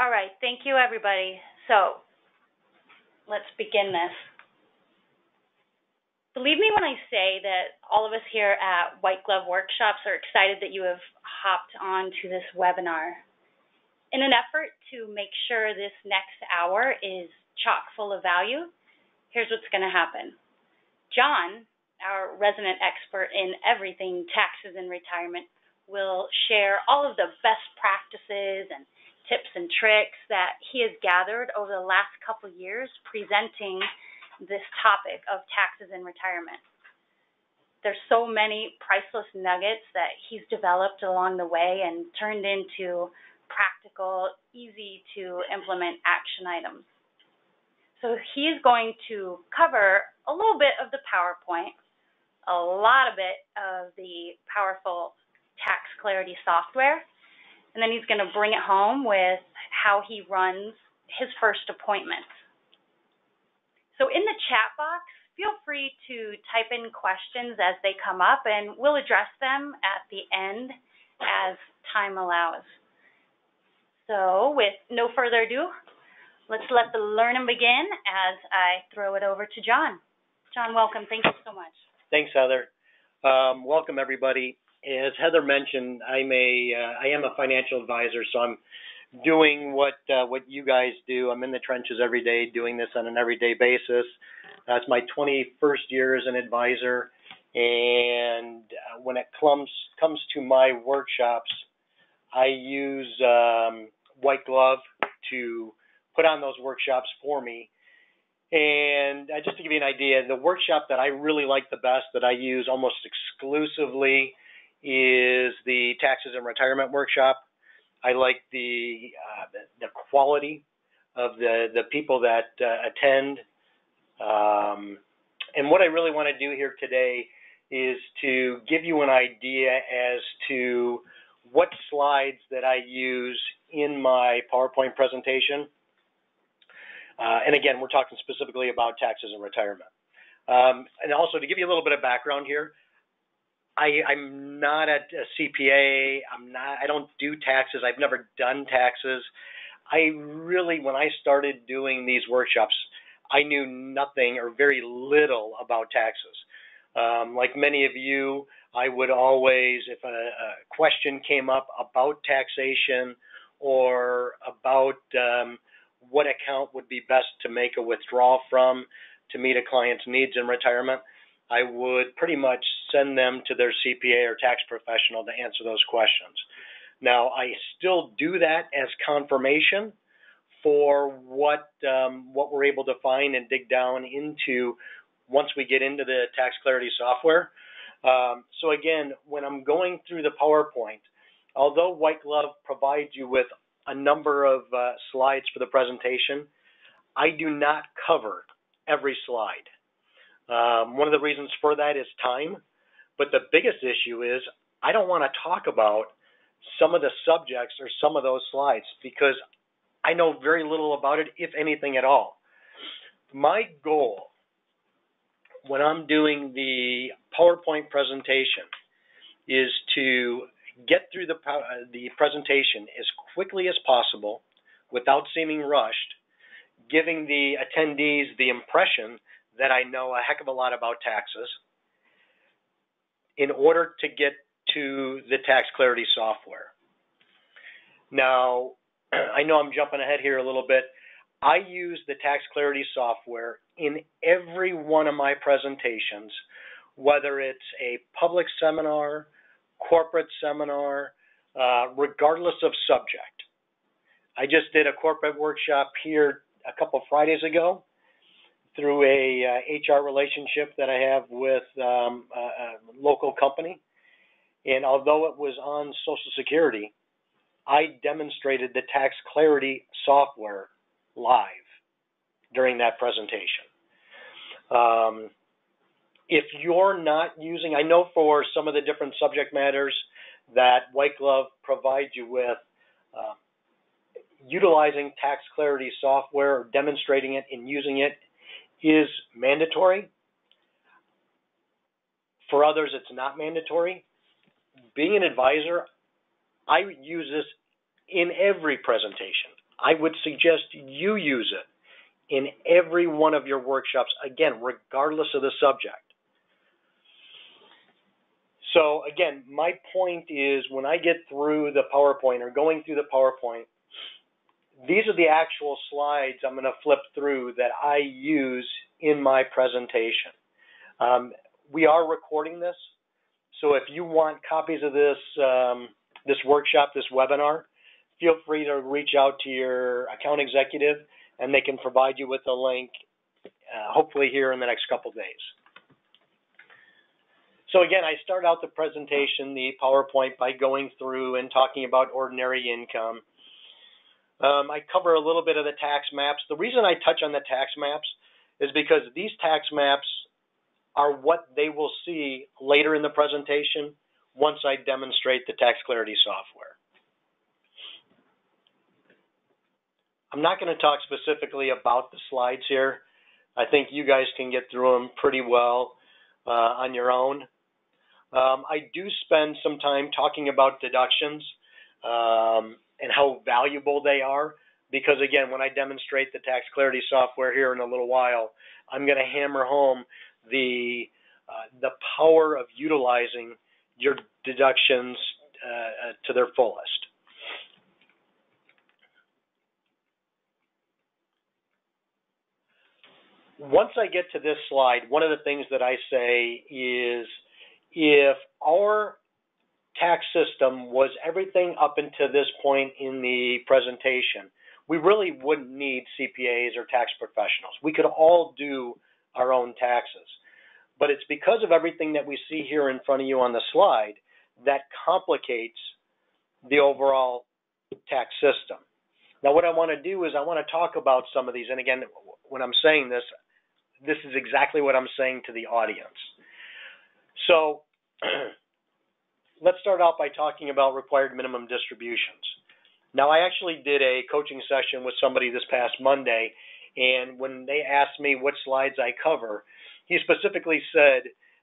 All right, thank you, everybody. So let's begin this. Believe me when I say that all of us here at White Glove Workshops are excited that you have hopped on to this webinar. In an effort to make sure this next hour is chock full of value, here's what's going to happen. John, our resident expert in everything taxes and retirement, will share all of the best practices and tips and tricks that he has gathered over the last couple years presenting this topic of taxes and retirement. There's so many priceless nuggets that he's developed along the way and turned into practical, easy to implement action items. So he's going to cover a little bit of the PowerPoint, a lot of it of the powerful tax clarity software, and then he's going to bring it home with how he runs his first appointments. So in the chat box, feel free to type in questions as they come up, and we'll address them at the end as time allows. So with no further ado, let's let the learning begin as I throw it over to John. John, welcome. Thank you so much. Thanks, Heather. Welcome, everybody. As Heather mentioned, I am a financial advisor, so I'm doing what you guys do. I'm in the trenches every day, doing this on an everyday basis. It's my 21st year as an advisor, and when it comes to my workshops, I use White Glove to put on those workshops for me. And just to give you an idea, the workshop that I really like the best, that I use almost exclusively, is the Taxes and Retirement workshop. I like the quality of the people that attend. And what I really want to do here today is to give you an idea as to what slides that I use in my PowerPoint presentation. And again, we're talking specifically about taxes and retirement. And also to give you a little bit of background here, I'm not a CPA. I don't do taxes. I've never done taxes. When I started doing these workshops, I knew nothing or very little about taxes. Like many of you, I would always, if a question came up about taxation or about what account would be best to make a withdrawal from to meet a client's needs in retirement, I would pretty much send them to their CPA or tax professional to answer those questions. Now, I still do that as confirmation for what we're able to find and dig down into once we get into the tax clarity software. So again, when I'm going through the PowerPoint, although White Glove provides you with a number of slides for the presentation, I do not cover every slide. One of the reasons for that is time, but the biggest issue is I don't want to talk about some of the subjects or some of those slides because I know very little about it, if anything at all. My goal when I'm doing the PowerPoint presentation is to get through the presentation as quickly as possible without seeming rushed, giving the attendees the impression that I know a heck of a lot about taxes in order to get to the tax clarity software. Now, I know I'm jumping ahead here a little bit. I use the tax clarity software in every one of my presentations, whether it's a public seminar, corporate seminar, regardless of subject. I just did a corporate workshop here a couple Fridays ago through a HR relationship that I have with a local company. And although it was on Social Security, I demonstrated the tax clarity software live during that presentation. If you're not using, I know for some of the different subject matters that White Glove provides you with, utilizing tax clarity software or demonstrating it and using it is mandatory. For others, it's not mandatory. Being an advisor, I use this in every presentation. I would suggest you use it in every one of your workshops, again, regardless of the subject. So again, my point is when I get through the PowerPoint or going through the PowerPoint, these are the actual slides I'm going to flip through that I use in my presentation. We are recording this, so if you want copies of this, this workshop, this webinar, feel free to reach out to your account executive and they can provide you with a link, hopefully here in the next couple days. So again, I start out the presentation, the PowerPoint, by going through and talking about ordinary income. I cover a little bit of the tax maps. The reason I touch on the tax maps is because these tax maps are what they will see later in the presentation once I demonstrate the Tax Clarity software. I'm not going to talk specifically about the slides here. I think you guys can get through them pretty well on your own. I do spend some time talking about deductions and how valuable they are, because again, when I demonstrate the Tax Clarity software here in a little while, I'm going to hammer home the power of utilizing your deductions to their fullest. Once I get to this slide, one of the things that I say is if our tax system was everything up until this point in the presentation, we really wouldn't need CPAs or tax professionals. We could all do our own taxes. But it's because of everything that we see here in front of you on the slide that complicates the overall tax system. Now, what I want to do is I want to talk about some of these. And again, when I'm saying this, this is exactly what I'm saying to the audience. So let's start out by talking about required minimum distributions. Now, I actually did a coaching session with somebody this past Monday, and when they asked me what slides I cover, he specifically said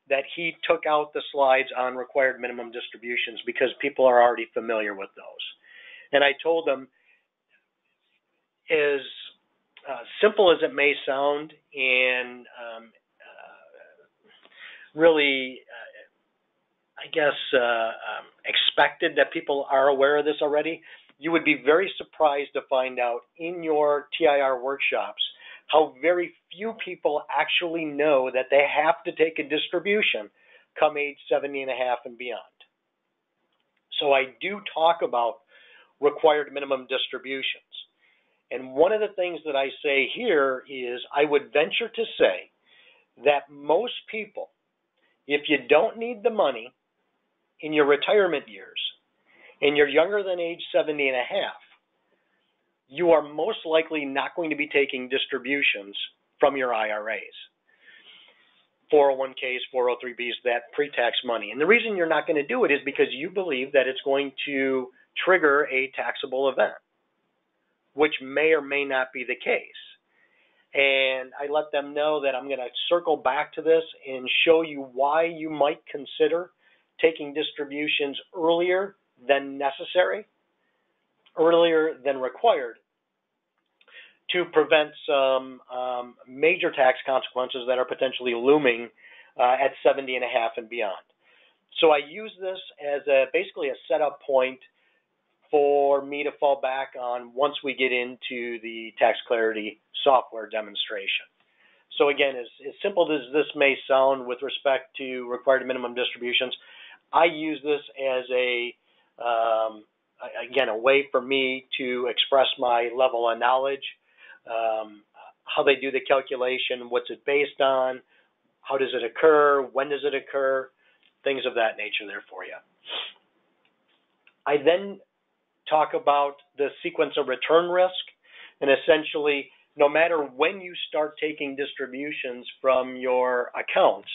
that he took out the slides on required minimum distributions because people are already familiar with those. And I told him, as simple as it may sound, and really, I guess, expected that people are aware of this already, you would be very surprised to find out in your TIR workshops how very few people actually know that they have to take a distribution come age 70 and a half and beyond. So I do talk about required minimum distributions. And one of the things that I say here is I would venture to say that most people, if you don't need the money in your retirement years and you're younger than age 70 and a half, you are most likely not going to be taking distributions from your IRAs, 401ks, 403bs, that pre-tax money. And the reason you're not going to do it is because you believe that it's going to trigger a taxable event, which may or may not be the case. And I let them know that I'm going to circle back to this and show you why you might consider taking distributions earlier than necessary, earlier than required, to prevent some major tax consequences that are potentially looming at 70 and a half and beyond. So I use this as basically a setup point for me to fall back on once we get into the Tax Clarity software demonstration. So again, as simple as this may sound with respect to required minimum distributions, I use this as again, a way for me to express my level of knowledge, how they do the calculation, what's it based on, how does it occur, when does it occur, things of that nature there for you. I then talk about the sequence of return risk, and essentially, no matter when you start taking distributions from your accounts,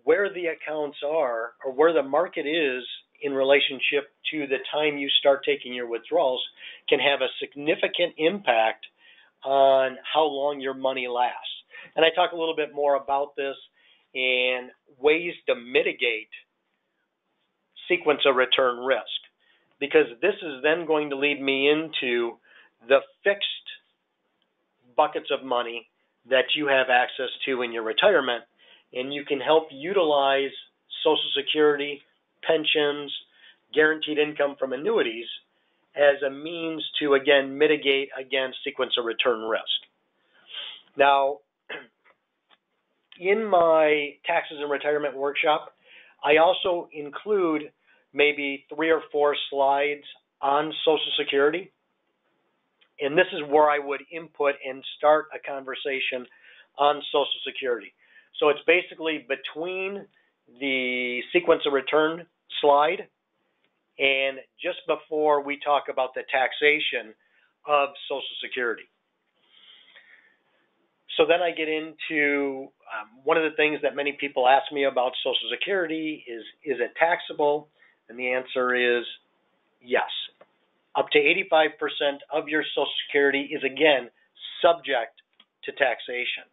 where the accounts are or where the market is in relationship to the time you start taking your withdrawals can have a significant impact on how long your money lasts. And I talk a little bit more about this and ways to mitigate sequence of return risk, because this is then going to lead me into the fixed buckets of money that you have access to in your retirement, and you can help utilize Social Security, pensions, guaranteed income from annuities as a means to, again, mitigate against sequence of return risk. Now, in my taxes and retirement workshop, I also include maybe 3 or 4 slides on Social Security. And this is where I would input and start a conversation on Social Security. So it's basically between the sequence of return slide and just before we talk about the taxation of Social Security. So then I get into one of the things that many people ask me about Social Security is it taxable? And the answer is yes. Up to 85% of your Social Security is, again, subject to taxation.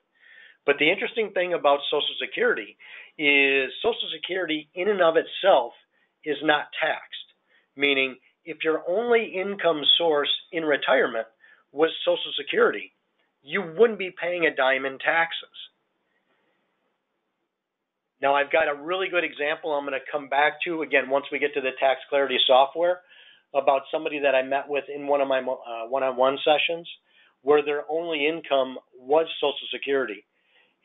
But the interesting thing about Social Security is Social Security in and of itself is not taxed, meaning if your only income source in retirement was Social Security, you wouldn't be paying a dime in taxes. Now, I've got a really good example I'm going to come back to, again, once we get to the tax clarity software, about somebody that I met with in one of my one-on-one sessions where their only income was Social Security.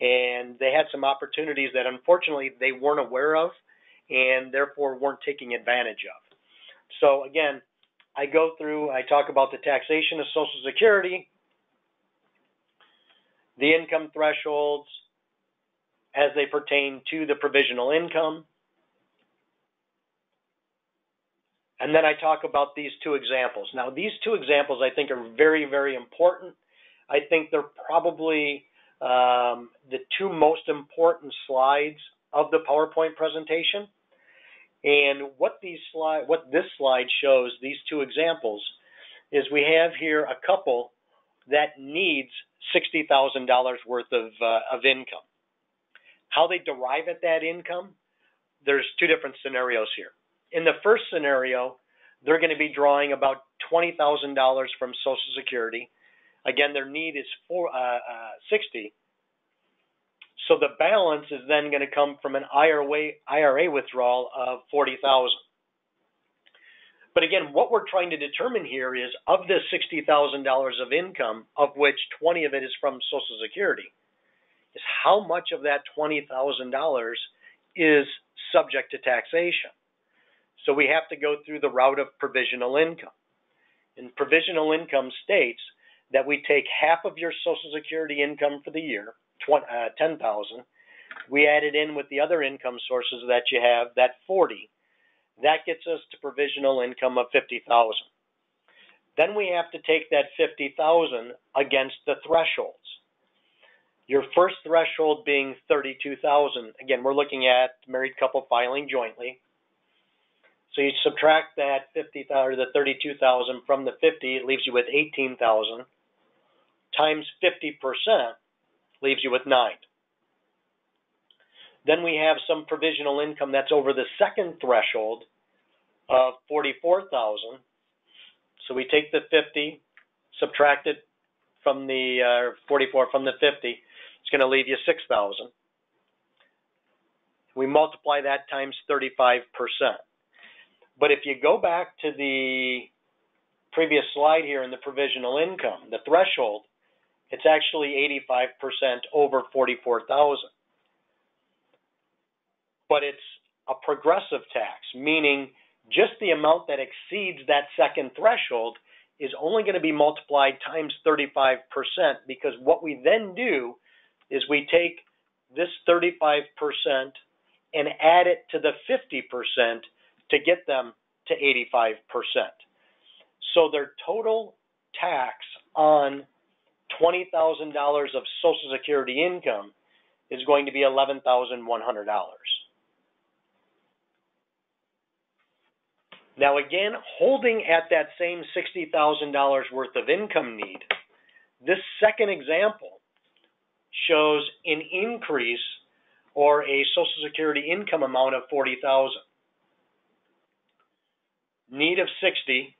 And they had some opportunities that unfortunately they weren't aware of and therefore weren't taking advantage of. So again, I go through, I talk about the taxation of Social Security, the income thresholds as they pertain to the provisional income, and then I talk about these 2 examples. Now, these 2 examples I think are very, very important. I think they're probably the 2 most important slides of the PowerPoint presentation. And what this slide shows, these 2 examples, is we have here a couple that needs $60,000 worth of income. How they derive at that income, there's 2 different scenarios here. In the first scenario, they're going to be drawing about $20,000 from Social Security. Again, their need is $60,000. So the balance is then going to come from an IRA withdrawal of $40,000. But again, what we're trying to determine here is of the $60,000 of income, of which 20 of it is from Social Security, is how much of that $20,000 is subject to taxation. So we have to go through the route of provisional income. And provisional income states that we take half of your Social Security income for the year, $10,000. We add it in with the other income sources that you have, that $40,000. That gets us to provisional income of $50,000. Then we have to take that $50,000 against the thresholds. Your first threshold being $32,000. Again, we're looking at married couple filing jointly. So you subtract that $50,000 or the $32,000 from the $50,000, it leaves you with $18,000. Times 50% leaves you with $9,000. Then we have some provisional income that's over the second threshold of $44,000. So we take the $50,000, subtract it from the $44,000 from the $50,000. It's going to leave you $6,000. We multiply that times 35%. But if you go back to the previous slide here in the provisional income, the threshold, it's actually 85% over $44,000. But it's a progressive tax, meaning just the amount that exceeds that second threshold is only going to be multiplied times 35%, because what we then do is we take this 35% and add it to the 50% to get them to 85%. So their total tax on $20,000 of Social Security income is going to be $11,100. Now again, holding at that same $60,000 worth of income need, this second example shows an increase or a Social Security income amount of $40,000. Need of $60,000,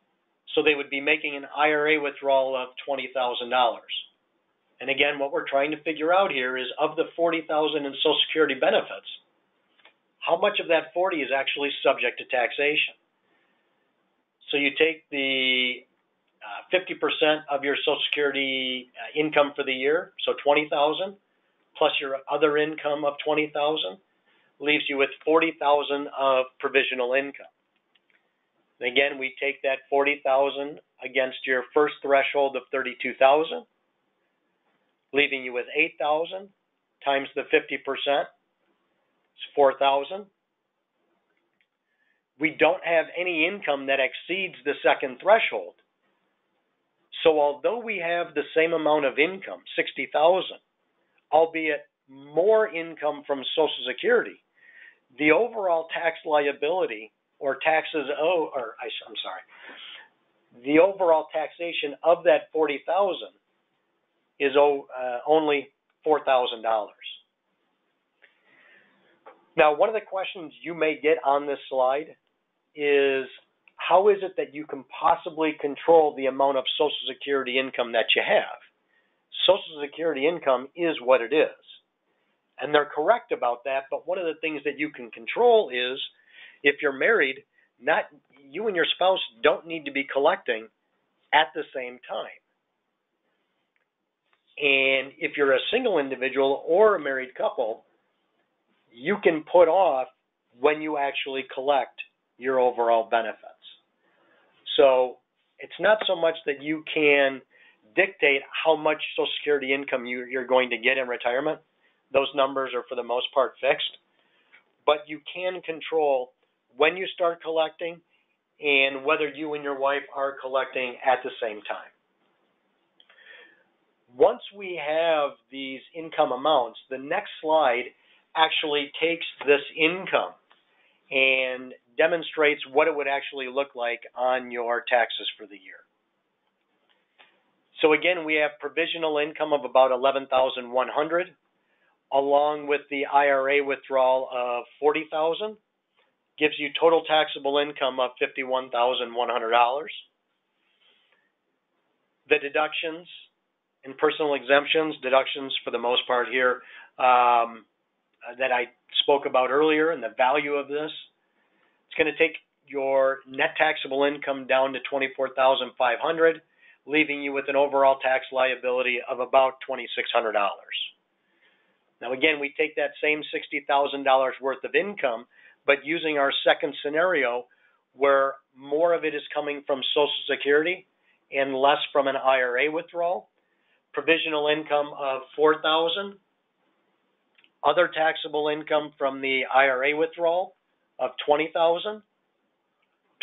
So they would be making an IRA withdrawal of $20,000. And again, what we're trying to figure out here is of the $40,000 in Social Security benefits, how much of that 40 is actually subject to taxation? So you take the 50% of your Social Security income for the year, so $20,000, plus your other income of $20,000, leaves you with $40,000 of provisional income. And again, we take that $40,000 against your first threshold of $32,000, leaving you with $8,000 times the 50%, it's $4,000. We don't have any income that exceeds the second threshold. So although we have the same amount of income, $60,000, albeit more income from Social Security, the overall tax liability or taxes the overall taxation of that $40,000 is only $4,000. Now, one of the questions you may get on this slide is, how is it that you can possibly control the amount of Social Security income that you have? Social Security income is what it is. And they're correct about that, but one of the things that you can control is, if you're married, you and your spouse don't need to be collecting at the same time. And if you're a single individual or a married couple, you can put off when you actually collect your overall benefits. So it's not so much that you can dictate how much Social Security income you're going to get in retirement. Those numbers are for the most part fixed. But you can control when you start collecting and whether you and your wife are collecting at the same time. Once we have these income amounts, the next slide actually takes this income and demonstrates what it would actually look like on your taxes for the year. So again, we have provisional income of about $11,100, along with the IRA withdrawal of $40,000, gives you total taxable income of $51,100. The deductions and personal exemptions, deductions for the most part here, that I spoke about earlier, and the value of this, it's going to take your net taxable income down to $24,500, leaving you with an overall tax liability of about $2,600. Now again, we take that same $60,000 worth of income, but using our second scenario where more of it is coming from Social Security and less from an IRA withdrawal, provisional income of $4,000, other taxable income from the IRA withdrawal of $20,000,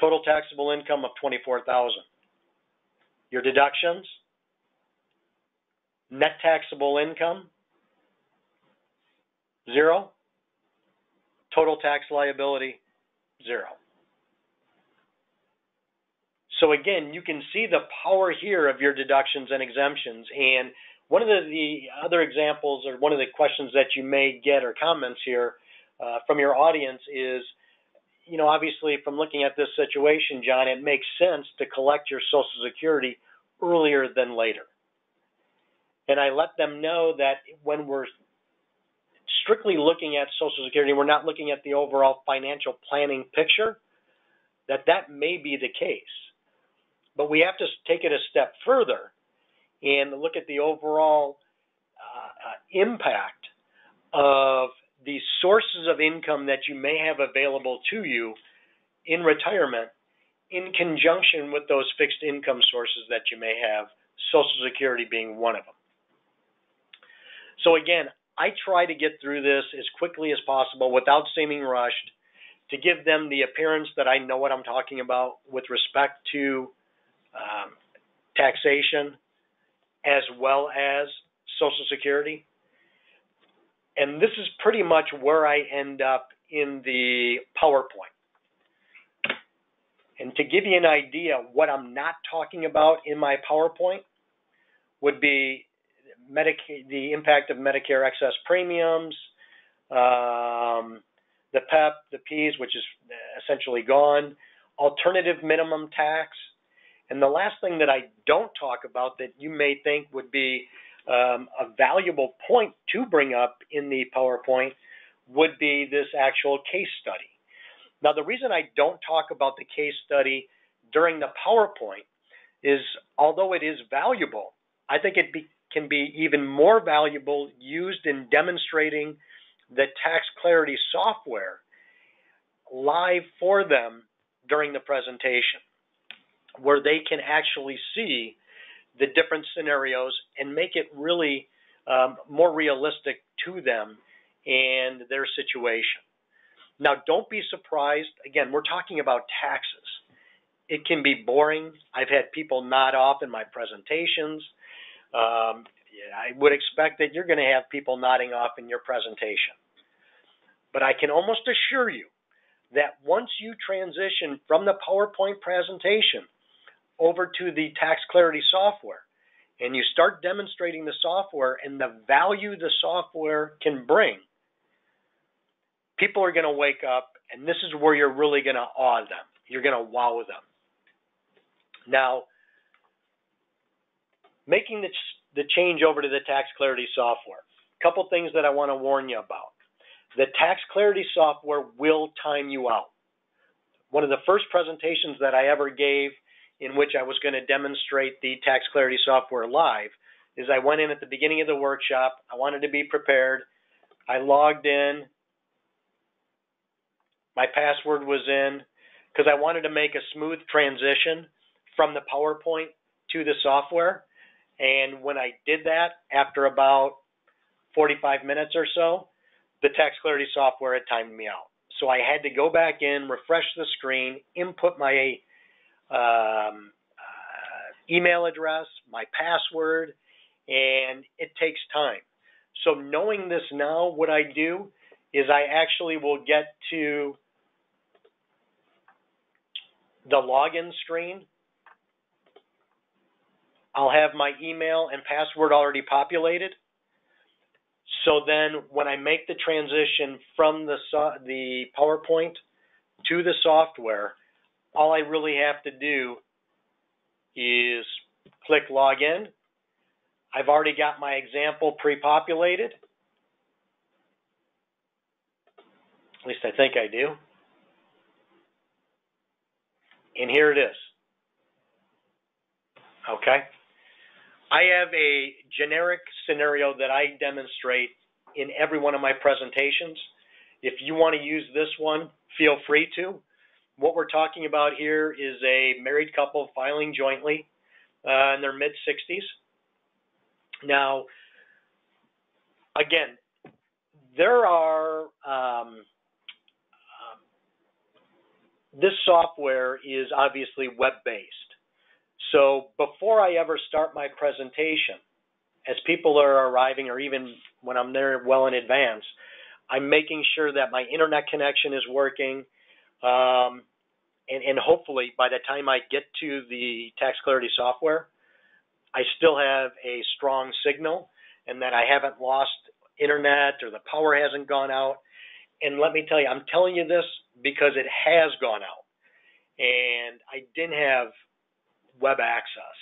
total taxable income of $24,000. Your deductions, net taxable income, 0, total tax liability, 0. So again, you can see the power here of your deductions and exemptions. And one of the other examples, or one of the questions that you may get or comments here from your audience is, obviously from looking at this situation, John, it makes sense to collect your Social Security earlier than later. And I let them know that when we're strictly looking at Social Security, we're not looking at the overall financial planning picture, that may be the case. But we have to take it a step further and look at the overall impact of the sources of income that you may have available to you in retirement in conjunction with those fixed income sources that you may have, Social Security being one of them. So again, I try to get through this as quickly as possible without seeming rushed, to give them the appearance that I know what I'm talking about with respect to taxation as well as Social Security. And this is pretty much where I end up in the PowerPoint. And to give you an idea, what I'm not talking about in my PowerPoint would be the impact of Medicare excess premiums, the PEP, the PEAS, which is essentially gone, alternative minimum tax, And the last thing that I don't talk about that you may think would be a valuable point to bring up in the PowerPoint would be this actual case study. Now, the reason I don't talk about the case study during the PowerPoint is, although it is valuable, I think it can be even more valuable used in demonstrating the Tax Clarity software live for them during the presentation, where they can actually see the different scenarios and make it really more realistic to them and their situation. Now, don't be surprised. Again, we're talking about taxes. It can be boring. I've had people nod off in my presentations. I would expect that you're going to have people nodding off in your presentation. But I can almost assure you that once you transition from the PowerPoint presentation over to the Tax Clarity software, and you start demonstrating the software and the value the software can bring, people are going to wake up, and this is where you're really going to awe them. You're going to wow them. Now, making the change over to the Tax Clarity software, a couple things that I want to warn you about. The Tax Clarity software will time you out. One of the first presentations that I ever gave in which I was going to demonstrate the Tax Clarity software live is I went in at the beginning of the workshop. I wanted to be prepared. I logged in. My password was in because I wanted to make a smooth transition from the PowerPoint to the software. And when I did that, after about 45 minutes or so, the Tax Clarity software had timed me out. So I had to go back in, refresh the screen, input my email address, my password, and it takes time. So knowing this now, what I do is I actually will get to the login screen. I'll have my email and password already populated. So then when I make the transition from the PowerPoint to the software, all I really have to do is click Login. I've already got my example pre-populated. At least I think I do. And here it is. Okay. I have a generic scenario that I demonstrate in every one of my presentations. If you want to use this one, feel free to. What we're talking about here is a married couple filing jointly in their mid-60s. Now, again, there are, this software is obviously web-based. So before I ever start my presentation, as people are arriving or even when I'm there well in advance, I'm making sure that my internet connection is working. And hopefully by the time I get to the Tax Clarity software, I still have a strong signal and that I haven't lost internet or the power hasn't gone out. And let me tell you, I'm telling you this because it has gone out. And I didn't have web access.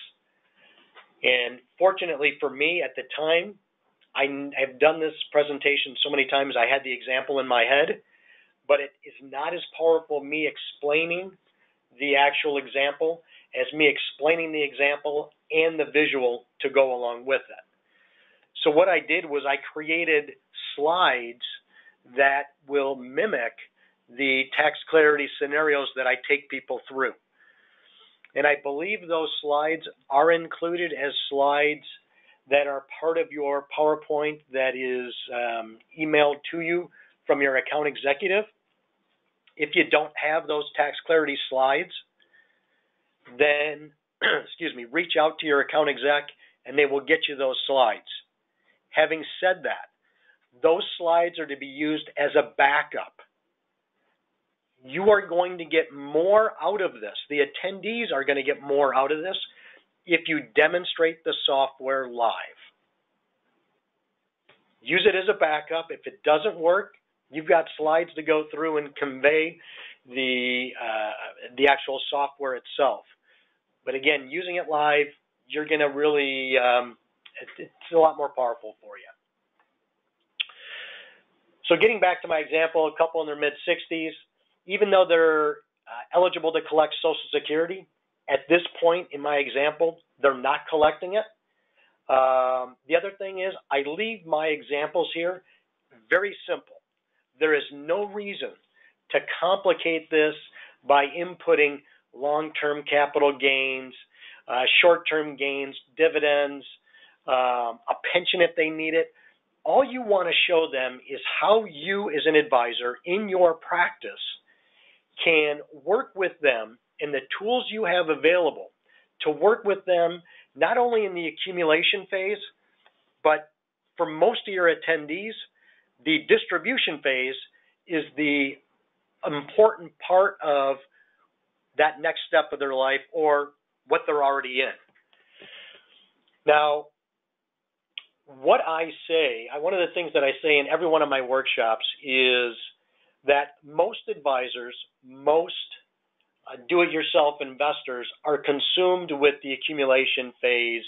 And fortunately for me at the time, I have done this presentation so many times, I had the example in my head, but it is not as powerful me explaining the actual example as me explaining the example and the visual to go along with it. So what I did was I created slides that will mimic the Tax Clarity scenarios that I take people through. And I believe those slides are included as slides that are part of your PowerPoint that is emailed to you from your account executive. If you don't have those Tax Clarity slides, then reach out to your account exec and they will get you those slides. Having said that, those slides are to be used as a backup. You are going to get more out of this. The attendees are going to get more out of this if you demonstrate the software live. Use it as a backup. If it doesn't work, you've got slides to go through and convey the actual software itself. But again, using it live, you're going to really, it's a lot more powerful for you. So getting back to my example, a couple in their mid-60s, even though they're eligible to collect Social Security, at this point in my example, they're not collecting it. The other thing is I leave my examples here very simple. There is no reason to complicate this by inputting long-term capital gains, short-term gains, dividends, a pension if they need it. All you want to show them is how you as an advisor in your practice can work with them and the tools you have available to work with them not only in the accumulation phase, but for most of your attendees, the distribution phase is the important part of that next step of their life or what they're already in. Now, what I say, one of the things that I say in every one of my workshops is that most advisors, most do-it-yourself investors are consumed with the accumulation phase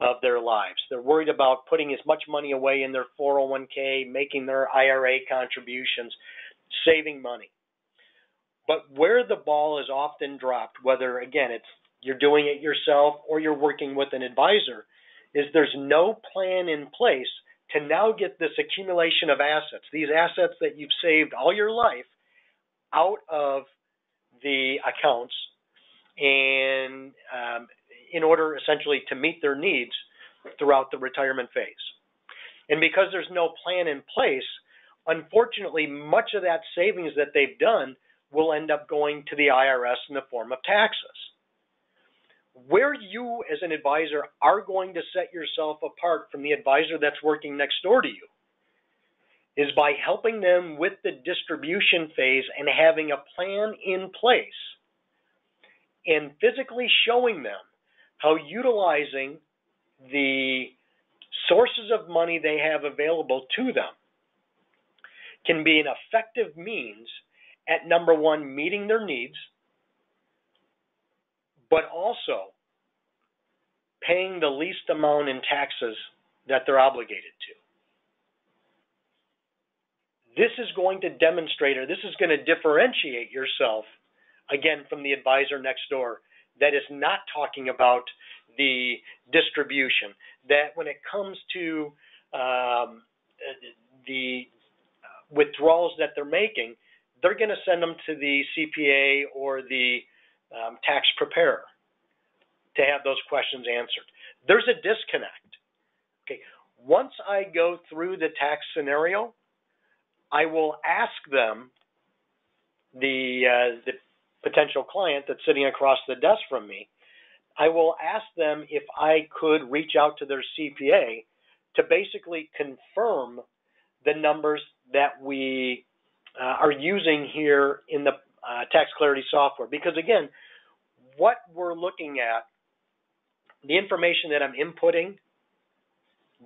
of their lives. They're worried about putting as much money away in their 401k, making their IRA contributions, saving money. But where the ball is often dropped, whether, again, it's you're doing it yourself or you're working with an advisor, is there's no plan in place to now get this accumulation of assets, these assets that you've saved all your life, out of the accounts and in order essentially to meet their needs throughout the retirement phase. And because there's no plan in place, unfortunately, much of that savings that they've done will end up going to the IRS in the form of taxes. Where you as an advisor are going to set yourself apart from the advisor that's working next door to you is by helping them with the distribution phase and having a plan in place and physically showing them how utilizing the sources of money they have available to them can be an effective means at, number one, meeting their needs, but also paying the least amount in taxes that they're obligated to. This is going to demonstrate, or this is going to differentiate yourself, again, from the advisor next door that is not talking about the distribution, that when it comes to the withdrawals that they're making, they're going to send them to the CPA or the tax preparer to have those questions answered. There's a disconnect. Okay. Once I go through the tax scenario, I will ask them, the potential client that's sitting across the desk from me, I will ask them if I could reach out to their CPA to basically confirm the numbers that we are using here in the Tax Clarity software. Because again, what we're looking at, the information that I'm inputting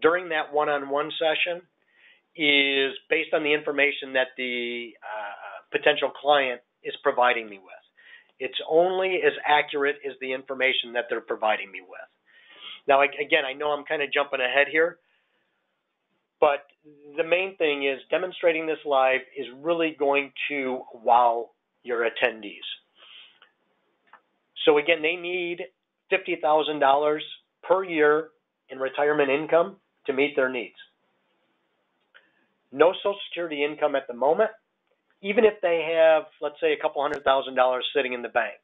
during that one-on-one session is based on the information that the potential client is providing me with. It's only as accurate as the information that they're providing me with. Now, again, I know I'm kind of jumping ahead here, but the main thing is demonstrating this live is really going to wow your attendees. So again, they need $50,000 per year in retirement income to meet their needs. No Social Security income at the moment, even if they have, let's say, a couple $100,000 sitting in the bank.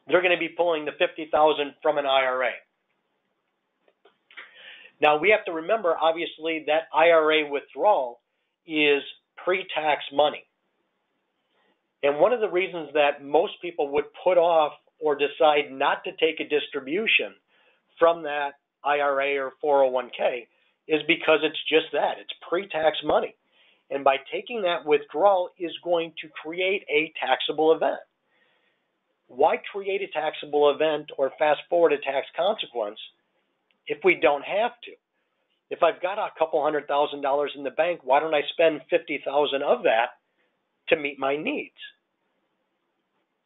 They're going to be pulling the $50,000 from an IRA. Now, we have to remember, obviously, that IRA withdrawal is pre-tax money. And one of the reasons that most people would put off or decide not to take a distribution from that IRA or 401k is because it's just that. It's pre-tax money. And by taking that withdrawal is going to create a taxable event. Why create a taxable event or fast forward a tax consequence if we don't have to? If I've got a couple $100,000 in the bank, why don't I spend $50,000 of that to meet my needs?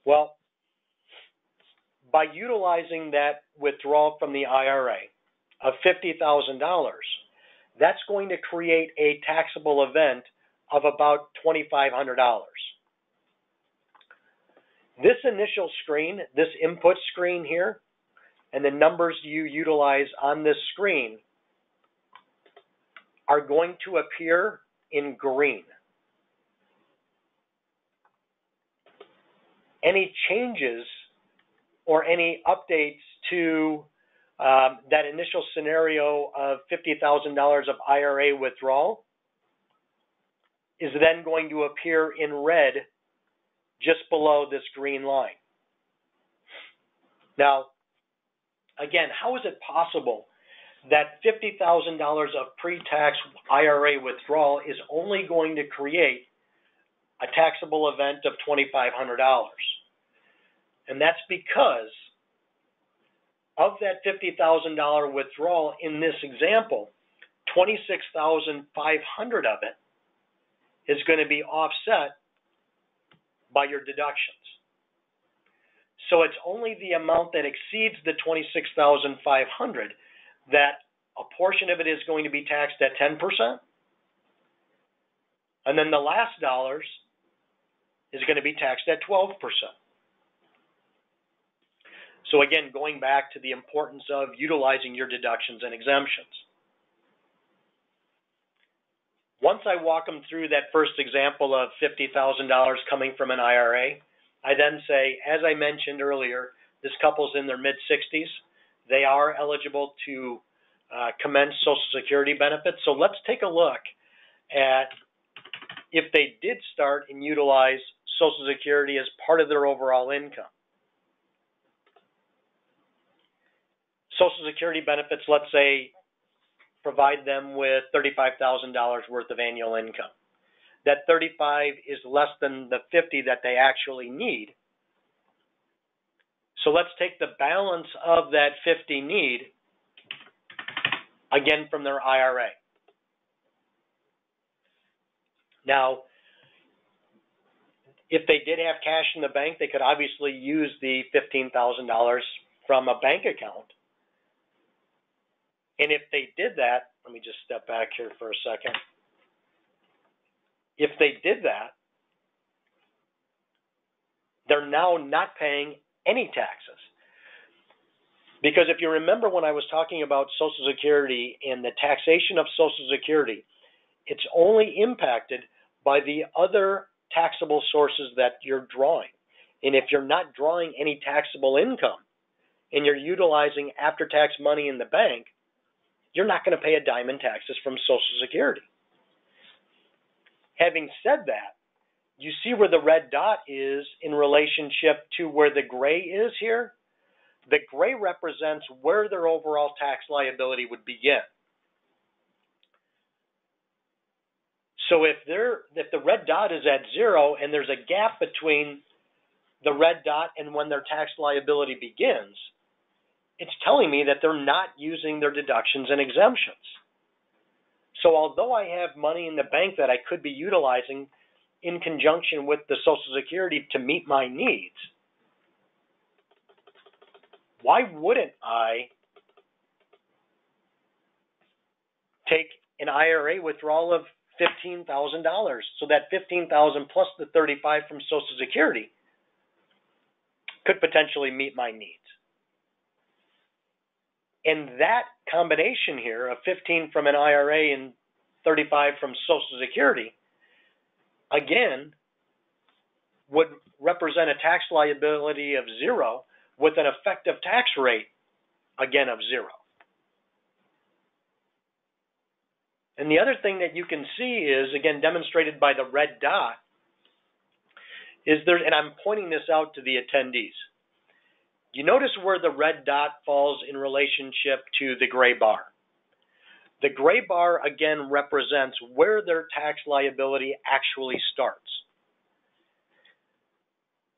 Well, by utilizing that withdrawal from the IRA of $50,000, that's going to create a taxable event of about $2,500. This initial screen, this input screen here, and the numbers you utilize on this screen are going to appear in green. Any changes or any updates to that initial scenario of $50,000 of IRA withdrawal is then going to appear in red just below this green line. Now, again, how is it possible that $50,000 of pre-tax IRA withdrawal is only going to create a taxable event of $2,500? And that's because of that $50,000 withdrawal in this example, $26,500 of it is going to be offset by your deductions. So it's only the amount that exceeds the $26,500 that a portion of it is going to be taxed at 10%, and then the last dollars is going to be taxed at 12%. So again, going back to the importance of utilizing your deductions and exemptions. Once I walk them through that first example of $50,000 coming from an IRA, I then say, as I mentioned earlier, this couple's in their mid-60s. They are eligible to commence Social Security benefits. So let's take a look at if they did start and utilize Social Security as part of their overall income. Social Security benefits, let's say, provide them with $35,000 worth of annual income. That 35 is less than the 50 that they actually need. So let's take the balance of that 50 need, again from their IRA. Now, if they did have cash in the bank, they could obviously use the $15,000 from a bank account. And if they did that, let me just step back here for a second. If they did that, they're now not paying any taxes. Because if you remember when I was talking about Social Security and the taxation of Social Security, it's only impacted by the other taxable sources that you're drawing. And if you're not drawing any taxable income and you're utilizing after-tax money in the bank, you're not going to pay a dime in taxes from Social Security. Having said that, you see where the red dot is in relationship to where the gray is here? The gray represents where their overall tax liability would begin. So if the red dot is at 0 and there's a gap between the red dot and when their tax liability begins, it's telling me that they're not using their deductions and exemptions. So although I have money in the bank that I could be utilizing in conjunction with the Social Security to meet my needs, why wouldn't I take an IRA withdrawal of $15,000 so that $15,000 plus the $35,000 from Social Security could potentially meet my needs? And that combination here of 15 from an IRA and 35 from Social Security, again, would represent a tax liability of 0 with an effective tax rate, again, of 0. And the other thing that you can see is, again, demonstrated by the red dot, is there, and I'm pointing this out to the attendees. You notice where the red dot falls in relationship to the gray bar. The gray bar, again, represents where their tax liability actually starts.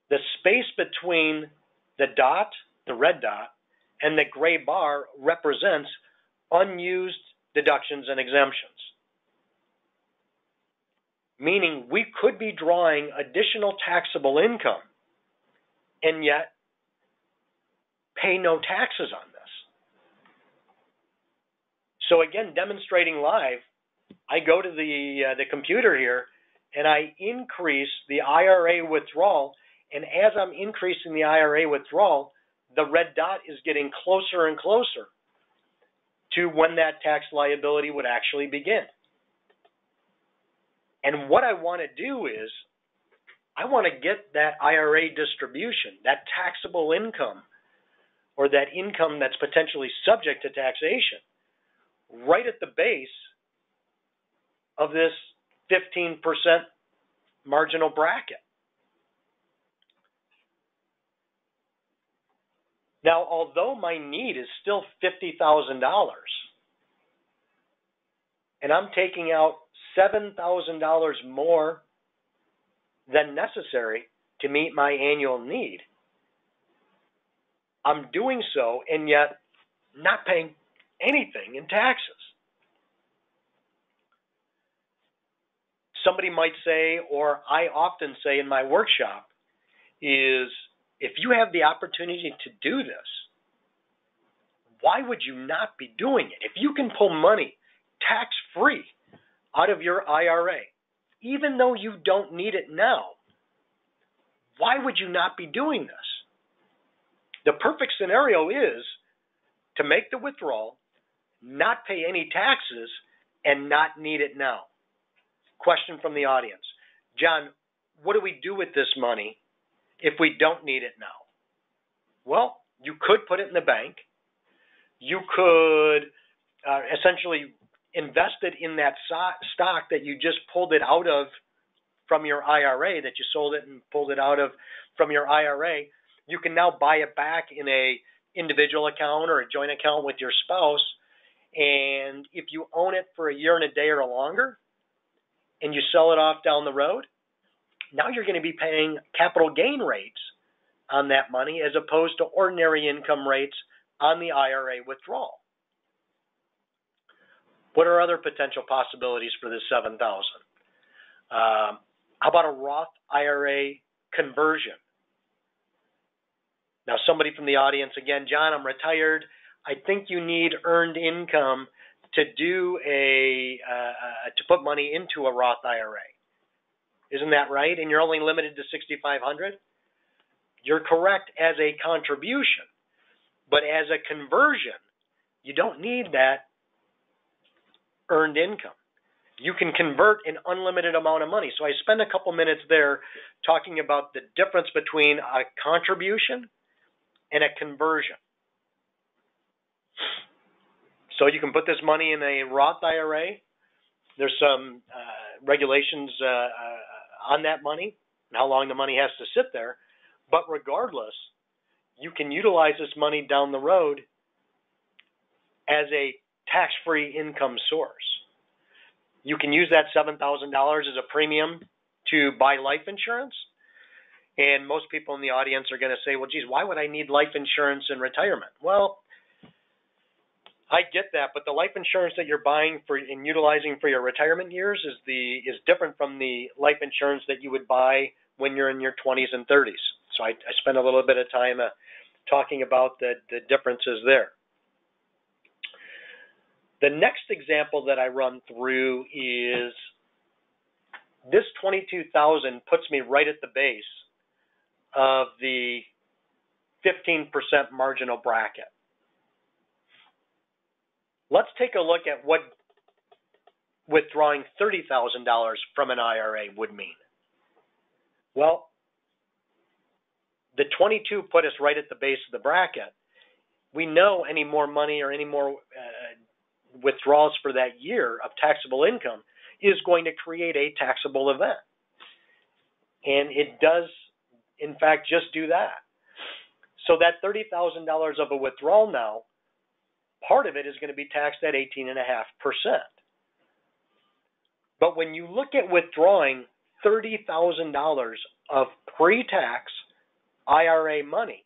The space between the dot, the red dot, and the gray bar represents unused deductions and exemptions. Meaning we could be drawing additional taxable income, and yet pay no taxes on this. So again, demonstrating live, I go to the computer here and I increase the IRA withdrawal, and as I'm increasing the IRA withdrawal, the red dot is getting closer and closer to when that tax liability would actually begin. And what I want to do is I want to get that IRA distribution, that taxable income, or that income that's potentially subject to taxation, right at the base of this 15% marginal bracket. Now, although my need is still $50,000, and I'm taking out $7,000 more than necessary to meet my annual need, I'm doing so and yet not paying anything in taxes. Somebody might say, or I often say in my workshop, is if you have the opportunity to do this, why would you not be doing it? If you can pull money tax-free out of your IRA, even though you don't need it now, why would you not be doing this? The perfect scenario is to make the withdrawal, not pay any taxes, and not need it now. Question from the audience. John, what do we do with this money if we don't need it now? Well, you could put it in the bank. You could essentially invest it in that stock that you just pulled it out of from your IRA, that you sold it and pulled it out of from your IRA. You can now buy it back in a individual account or a joint account with your spouse. And if you own it for a year and a day or longer, and you sell it off down the road, now you're going to be paying capital gain rates on that money as opposed to ordinary income rates on the IRA withdrawal. What are other potential possibilities for this $7,000? How about a Roth IRA conversion? Now, somebody from the audience, again, John, I'm retired. I think you need earned income to do to put money into a Roth IRA. Isn't that right? And you're only limited to $6,500? You're correct as a contribution, but as a conversion, you don't need that earned income. You can convert an unlimited amount of money. So I spent a couple minutes there talking about the difference between a contribution and a conversion. So you can put this money in a Roth IRA. There's some regulations on that money and how long the money has to sit there. But regardless, you can utilize this money down the road as a tax-free income source. You can use that $7,000 as a premium to buy life insurance. And most people in the audience are going to say, well, geez, why would I need life insurance in retirement? Well, I get that, but the life insurance that you're buying for and utilizing for your retirement years is different from the life insurance that you would buy when you're in your 20s and 30s. So I spent a little bit of time talking about the differences there. The next example that I run through is this $22,000 puts me right at the base of the 15% marginal bracket. Let's take a look at what withdrawing $30,000 from an IRA would mean. Well, the 22 put us right at the base of the bracket. We know any more money or any more withdrawals for that year of taxable income is going to create a taxable event. And it does, in fact, just do that. So that $30,000 of a withdrawal now, part of it is going to be taxed at 18.5%. But when you look at withdrawing $30,000 of pre-tax IRA money,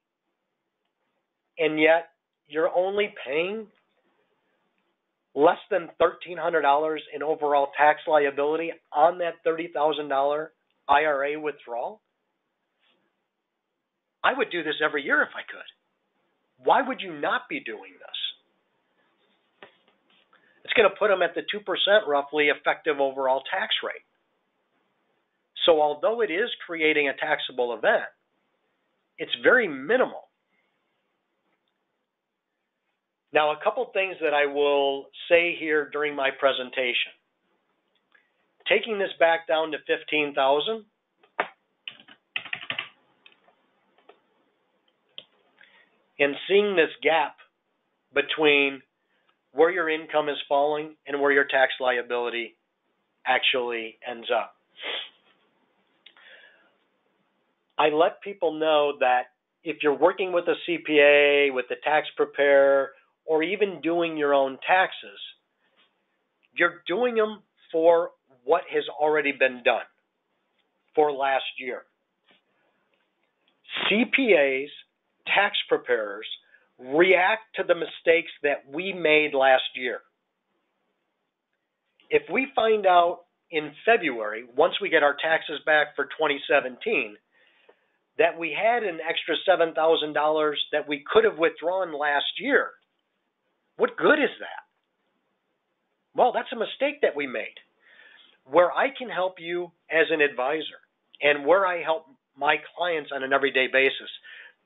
and yet you're only paying less than $1,300 in overall tax liability on that $30,000 IRA withdrawal, I would do this every year if I could. Why would you not be doing this? It's going to put them at the 2% roughly effective overall tax rate. So although it is creating a taxable event, it's very minimal. Now, a couple things that I will say here during my presentation. Taking this back down to 15,000, and seeing this gap between where your income is falling and where your tax liability actually ends up. I let people know that if you're working with a CPA, with a tax preparer, or even doing your own taxes, you're doing them for what has already been done for last year. CPAs, tax preparers, react to the mistakes that we made last year. If we find out in February, once we get our taxes back for 2017, that we had an extra $7,000 that we could have withdrawn last year, what good is that? Well, that's a mistake that we made. Where I can help you as an advisor and where I help my clients on an everyday basis,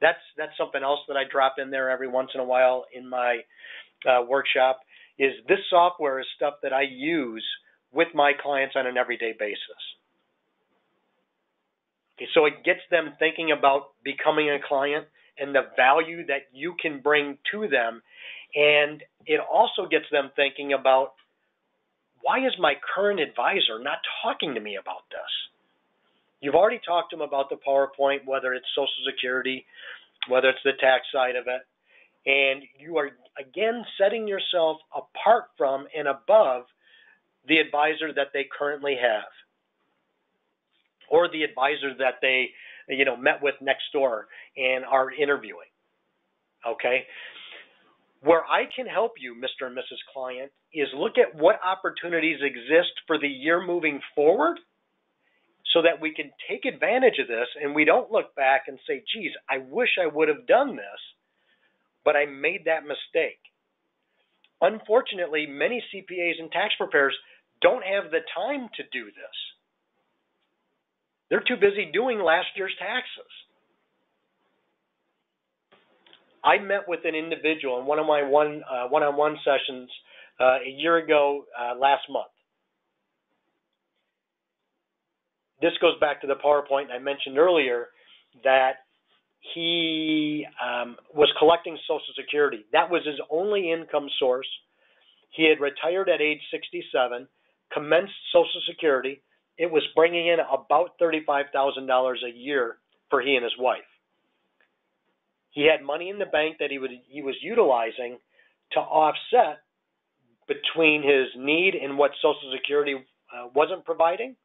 that's something else that I drop in there every once in a while in my workshop, is this software is stuff that I use with my clients on an everyday basis. Okay, so it gets them thinking about becoming a client and the value that you can bring to them. And it also gets them thinking about, why is my current advisor not talking to me about this? You've already talked to them about the PowerPoint, whether it's Social Security, whether it's the tax side of it. And you are, again, setting yourself apart from and above the advisor that they currently have, or the advisor that they, met with next door and are interviewing. Okay? Where I can help you, Mr. and Mrs. Client, is look at what opportunities exist for the year moving forward so that we can take advantage of this and we don't look back and say, geez, I wish I would have done this, but I made that mistake. Unfortunately, many CPAs and tax preparers don't have the time to do this. They're too busy doing last year's taxes. I met with an individual in one of my one-on-one sessions a year ago last month. This goes back to the PowerPoint I mentioned earlier that he was collecting Social Security. That was his only income source. He had retired at age 67, commenced Social Security. It was bringing in about $35,000 a year for he and his wife. He had money in the bank that he was utilizing to offset between his need and what Social Security wasn't providing.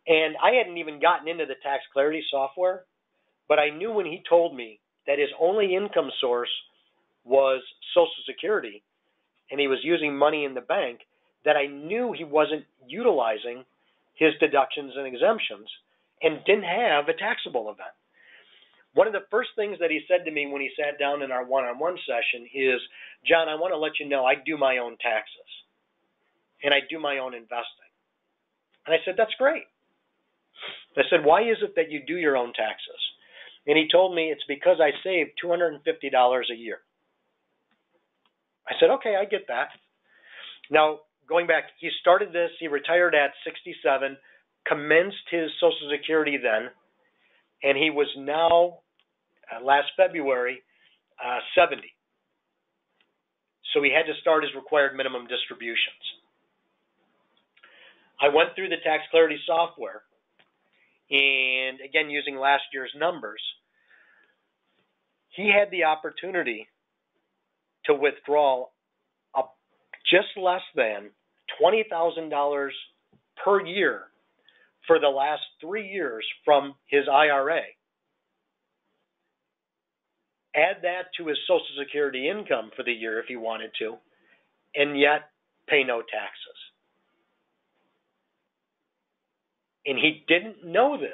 And I hadn't even gotten into the Tax Clarity software, but I knew when he told me that his only income source was Social Security and he was using money in the bank, that I knew he wasn't utilizing his deductions and exemptions and didn't have a taxable event. One of the first things that he said to me when he sat down in our one-on-one session is, John, I want to let you know I do my own taxes and I do my own investing. And I said, that's great. I said, why is it that you do your own taxes? And he told me it's because I save $250 a year. I said, okay, I get that. Now, going back, he started this, he retired at 67, commenced his Social Security then, and he was now, last February, 70. So he had to start his required minimum distributions. I went through the Tax Clarity software, and again, using last year's numbers, he had the opportunity to withdraw just less than $20,000 per year for the last 3 years from his IRA. Add that to his Social Security income for the year if he wanted to, and yet pay no taxes. And he didn't know this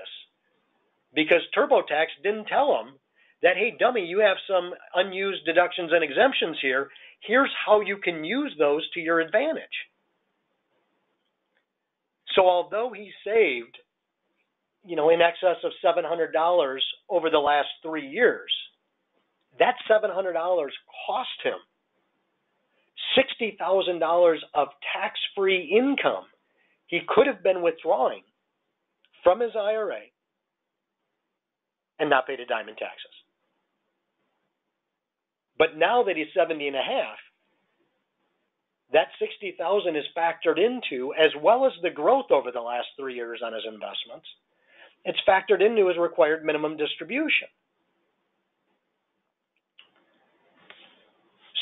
because TurboTax didn't tell him that, hey, dummy, you have some unused deductions and exemptions here. Here's how you can use those to your advantage. So although he saved, in excess of $700 over the last 3 years, that $700 cost him $60,000 of tax-free income he could have been withdrawing from his IRA and not paid a dime in taxes. But now that he's 70 and a half, that $60,000 is factored into, as well as the growth over the last 3 years on his investments, it's factored into his required minimum distribution.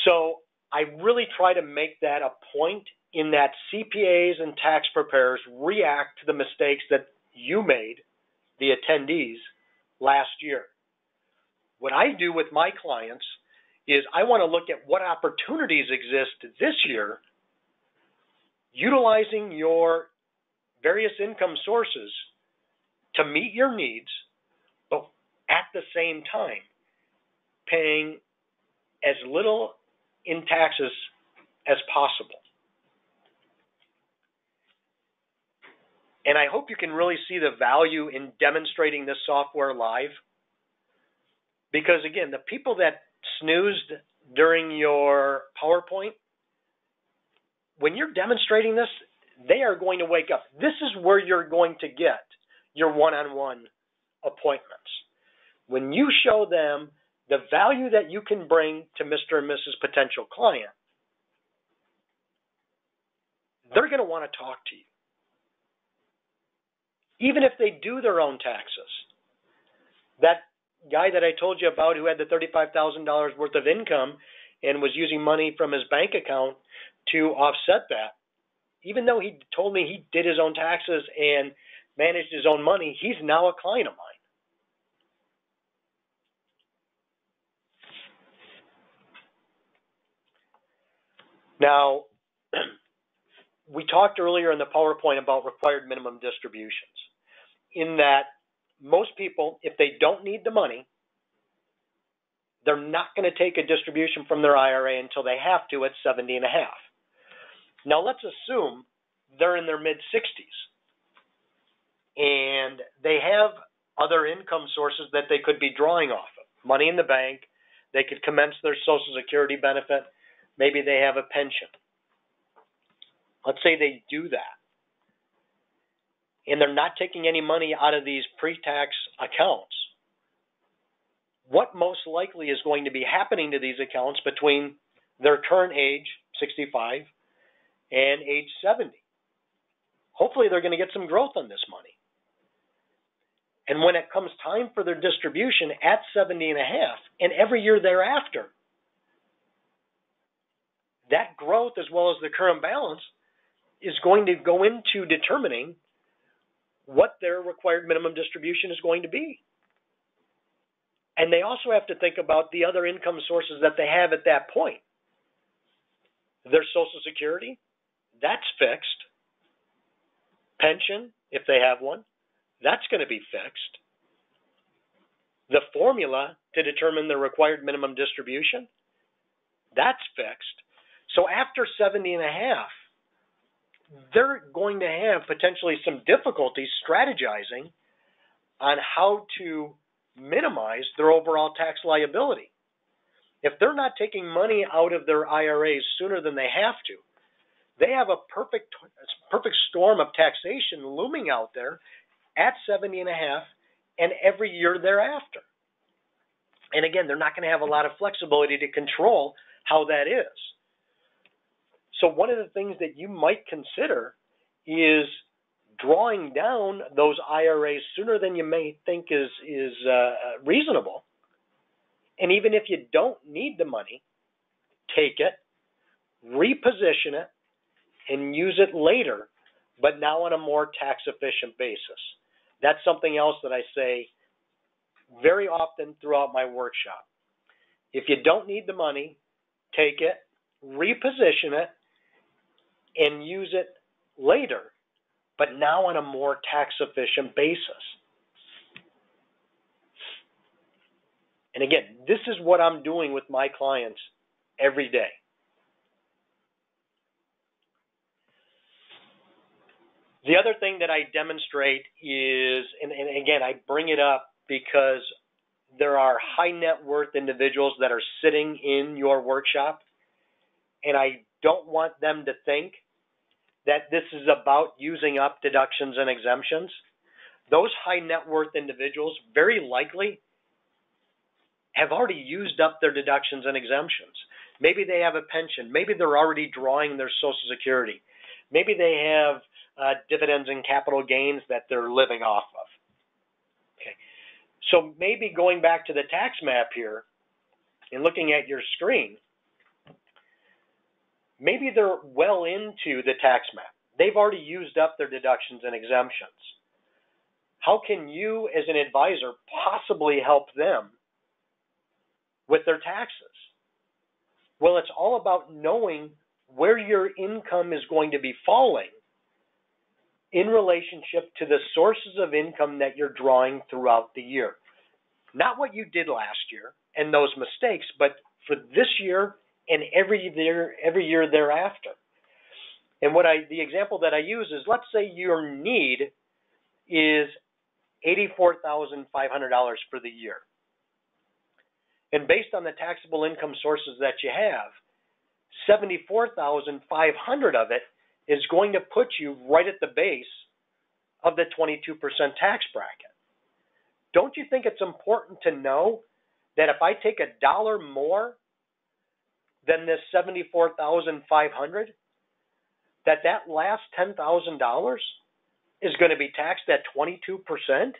So I really try to make that a point in that CPAs and tax preparers react to the mistakes that you made, the attendees, last year. What I do with my clients is I want to look at what opportunities exist this year, utilizing your various income sources to meet your needs, but at the same time paying as little in taxes as possible. And I hope you can really see the value in demonstrating this software live. Because again, the people that snoozed during your PowerPoint, when you're demonstrating this, they are going to wake up. This is where you're going to get your one-on-one appointments. When you show them the value that you can bring to Mr. and Mrs. potential client, they're going to want to talk to you. Even if they do their own taxes. That guy that I told you about who had the $35,000 worth of income and was using money from his bank account to offset that, even though he told me he did his own taxes and managed his own money, he's now a client of mine. Now, we talked earlier in the PowerPoint about required minimum distributions, in that most people, if they don't need the money, they're not going to take a distribution from their IRA until they have to at 70 and a half. Now, let's assume they're in their mid-60s and they have other income sources that they could be drawing off of. Money in the bank, they could commence their Social Security benefit, maybe they have a pension. Let's say they do that, and they're not taking any money out of these pre-tax accounts. What most likely is going to be happening to these accounts between their current age, 65, and age 70? Hopefully they're going to get some growth on this money. And when it comes time for their distribution at 70 and a half, and every year thereafter, that growth as well as the current balance is going to go into determining what their required minimum distribution is going to be. And they also have to think about the other income sources that they have at that point. Their Social Security, that's fixed. Pension, if they have one, that's going to be fixed. The formula to determine the required minimum distribution, that's fixed. So after 70 and a half, they're going to have potentially some difficulty strategizing on how to minimize their overall tax liability. If they're not taking money out of their IRAs sooner than they have to, they have a perfect storm of taxation looming out there at 70 and a half and every year thereafter. And again, they're not going to have a lot of flexibility to control how that is. So one of the things that you might consider is drawing down those IRAs sooner than you may think is reasonable. And even if you don't need the money, take it, reposition it, and use it later, but now on a more tax-efficient basis. That's something else that I say very often throughout my workshop. If you don't need the money, take it, reposition it, and use it later, but now on a more tax-efficient basis. And again, this is what I'm doing with my clients every day. The other thing that I demonstrate is, and again, I bring it up because there are high net worth individuals that are sitting in your workshop, and I don't want them to think that this is about using up deductions and exemptions. Those high net worth individuals very likely have already used up their deductions and exemptions. Maybe they have a pension. Maybe they're already drawing their Social Security. Maybe they have dividends and capital gains that they're living off of. Okay. So maybe going back to the tax map here and looking at your screen, maybe they're well into the tax map. They've already used up their deductions and exemptions. How can you as an advisor possibly help them with their taxes? Well, it's all about knowing where your income is going to be falling in relationship to the sources of income that you're drawing throughout the year. Not what you did last year and those mistakes, but for this year and every year thereafter. And the example that I use is, let's say your need is $84,500 for the year. And based on the taxable income sources that you have, $74,500 of it is going to put you right at the base of the 22% tax bracket. Don't you think it's important to know that if I take $1 more than this $74,500, that last $10,000 is going to be taxed at 22%?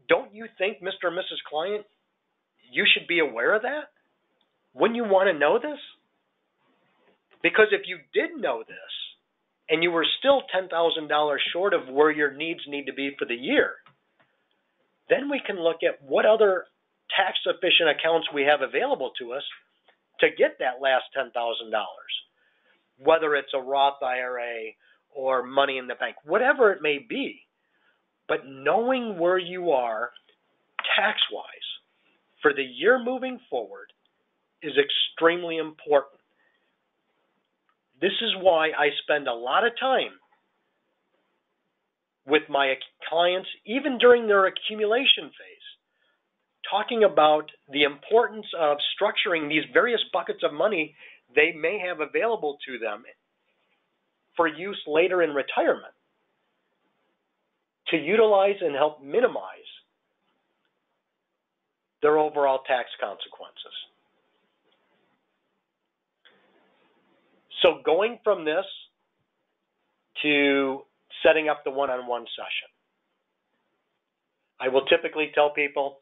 Don't you think, Mr. and Mrs. Client, you should be aware of that? Wouldn't you want to know this? Because if you did know this and you were still $10,000 short of where your needs need to be for the year, then we can look at what other tax efficient accounts we have available to us to get that last $10,000, whether it's a Roth IRA or money in the bank, whatever it may be. But knowing where you are tax-wise for the year moving forward is extremely important. This is why I spend a lot of time with my clients, even during their accumulation phase, talking about the importance of structuring these various buckets of money they may have available to them for use later in retirement to utilize and help minimize their overall tax consequences. So going from this to setting up the one-on-one session, I will typically tell people,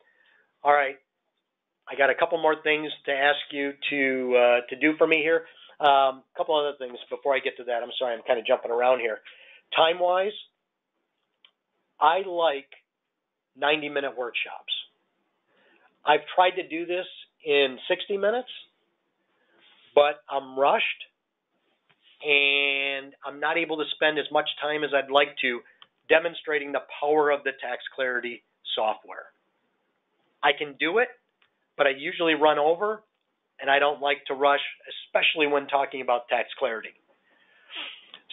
all right, I got a couple more things to ask you to do for me here. A couple other things before I get to that. I'm sorry, I'm kind of jumping around here. Time-wise, I like 90-minute workshops. I've tried to do this in 60 minutes, but I'm rushed and I'm not able to spend as much time as I'd like to demonstrating the power of the Tax Clarity software. I can do it, but I usually run over, and I don't like to rush, especially when talking about Tax Clarity.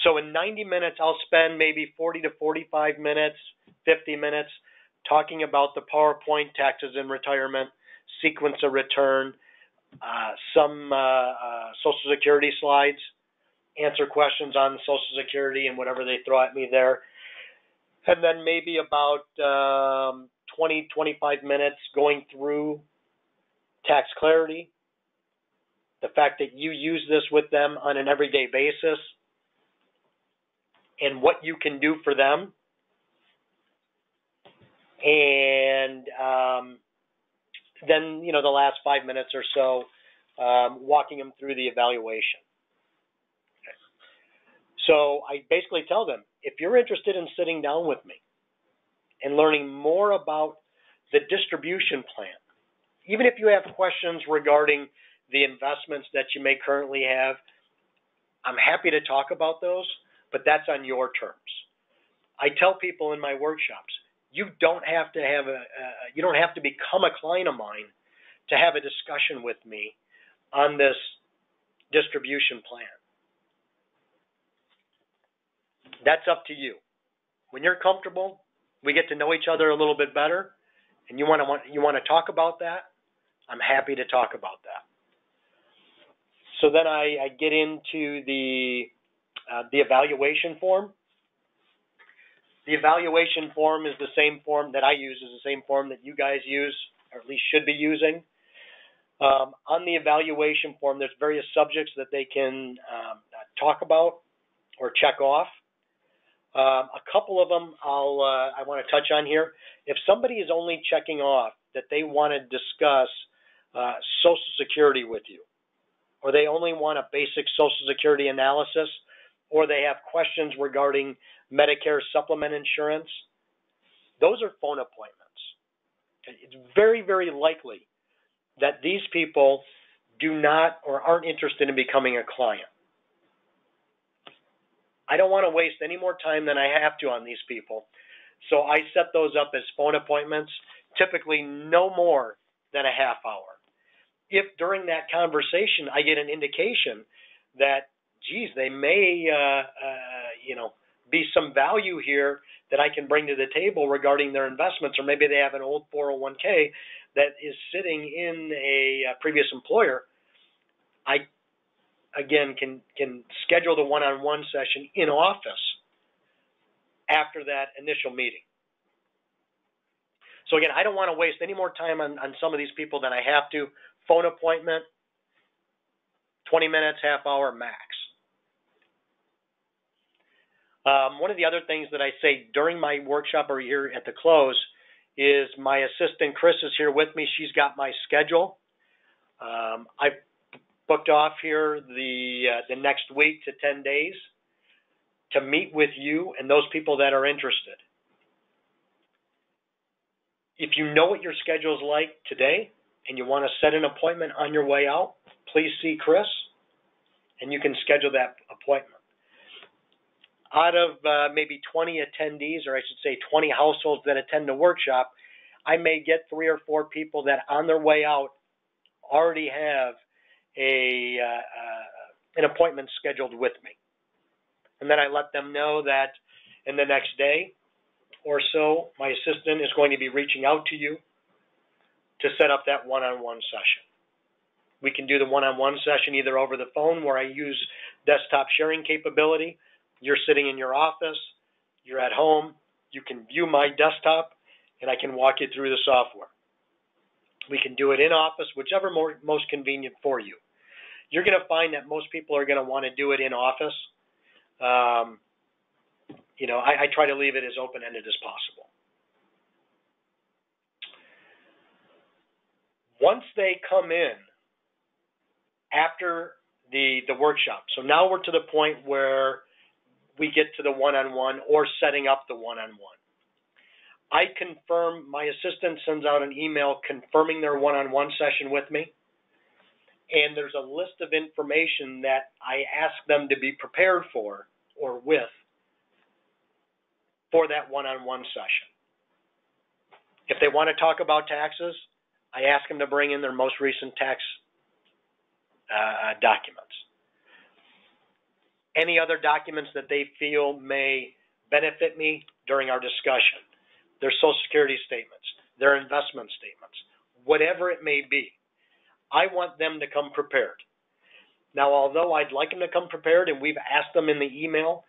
So in 90 minutes, I'll spend maybe 40 to 45 minutes, 50 minutes talking about the PowerPoint taxes in retirement, sequence of return, some Social Security slides, answer questions on Social Security and whatever they throw at me there. And then maybe about 20, 25 minutes going through Tax Clarity, the fact that you use this with them on an everyday basis, and what you can do for them. And then, the last 5 minutes or so, walking them through the evaluation. Okay. So I basically tell them, if you're interested in sitting down with me and learning more about the distribution plan, even if you have questions regarding the investments that you may currently have, I'm happy to talk about those, but that's on your terms. I tell people in my workshops, You don't have to have you don't have to become a client of mine to have a discussion with me on this distribution plan. That's up to you. When you're comfortable, we get to know each other a little bit better, and you want to talk about that, I'm happy to talk about that. So then I get into the evaluation form. The evaluation form is the same form that I use, is the same form that you guys use, or at least should be using. On the evaluation form, there's various subjects that they can talk about or check off. A couple of them I want to touch on here. If somebody is only checking off that they want to discuss Social Security with you, or they only want a basic Social Security analysis, or they have questions regarding Medicare supplement insurance, those are phone appointments. It's very, very likely that these people do not or aren't interested in becoming a client. I don't want to waste any more time than I have to on these people, so I set those up as phone appointments, typically no more than a half hour. If during that conversation I get an indication that, geez, they may, be some value here that I can bring to the table regarding their investments, or maybe they have an old 401k that is sitting in a previous employer, I, again, can schedule the one-on-one session in office after that initial meeting. So again, I don't want to waste any more time on some of these people than I have to. Phone appointment, 20 minutes, half hour max. One of the other things that I say during my workshop or here at the close is my assistant Chris is here with me. She's got my schedule. I've booked off here the next week to 10 days to meet with you and those people that are interested. If you know what your schedule is like today and you want to set an appointment on your way out, please see Chris and you can schedule that appointment. Out of maybe 20 attendees, or I should say 20 households that attend the workshop, I may get 3 or 4 people that on their way out already have an appointment scheduled with me. And then I let them know that in the next day or so, my assistant is going to be reaching out to you to set up that one-on-one session. We can do the one-on-one session either over the phone, where I use desktop sharing capability. You're sitting in your office, you're at home, you can view my desktop, and I can walk you through the software. We can do it in office, whichever most convenient for you. You're going to find that most people are going to want to do it in office. I try to leave it as open-ended as possible. Once they come in after the workshop, so now we're to the point where we get to the one-on-one or setting up the one-on-one. I confirm, my assistant sends out an email confirming their one-on-one session with me, and there's a list of information that I ask them to be prepared for or with for that one-on-one session. If they want to talk about taxes, I ask them to bring in their most recent tax documents. Any other documents that they feel may benefit me during our discussion, their Social Security statements, their investment statements, whatever it may be. I want them to come prepared. Now, although I'd like them to come prepared and we've asked them in the email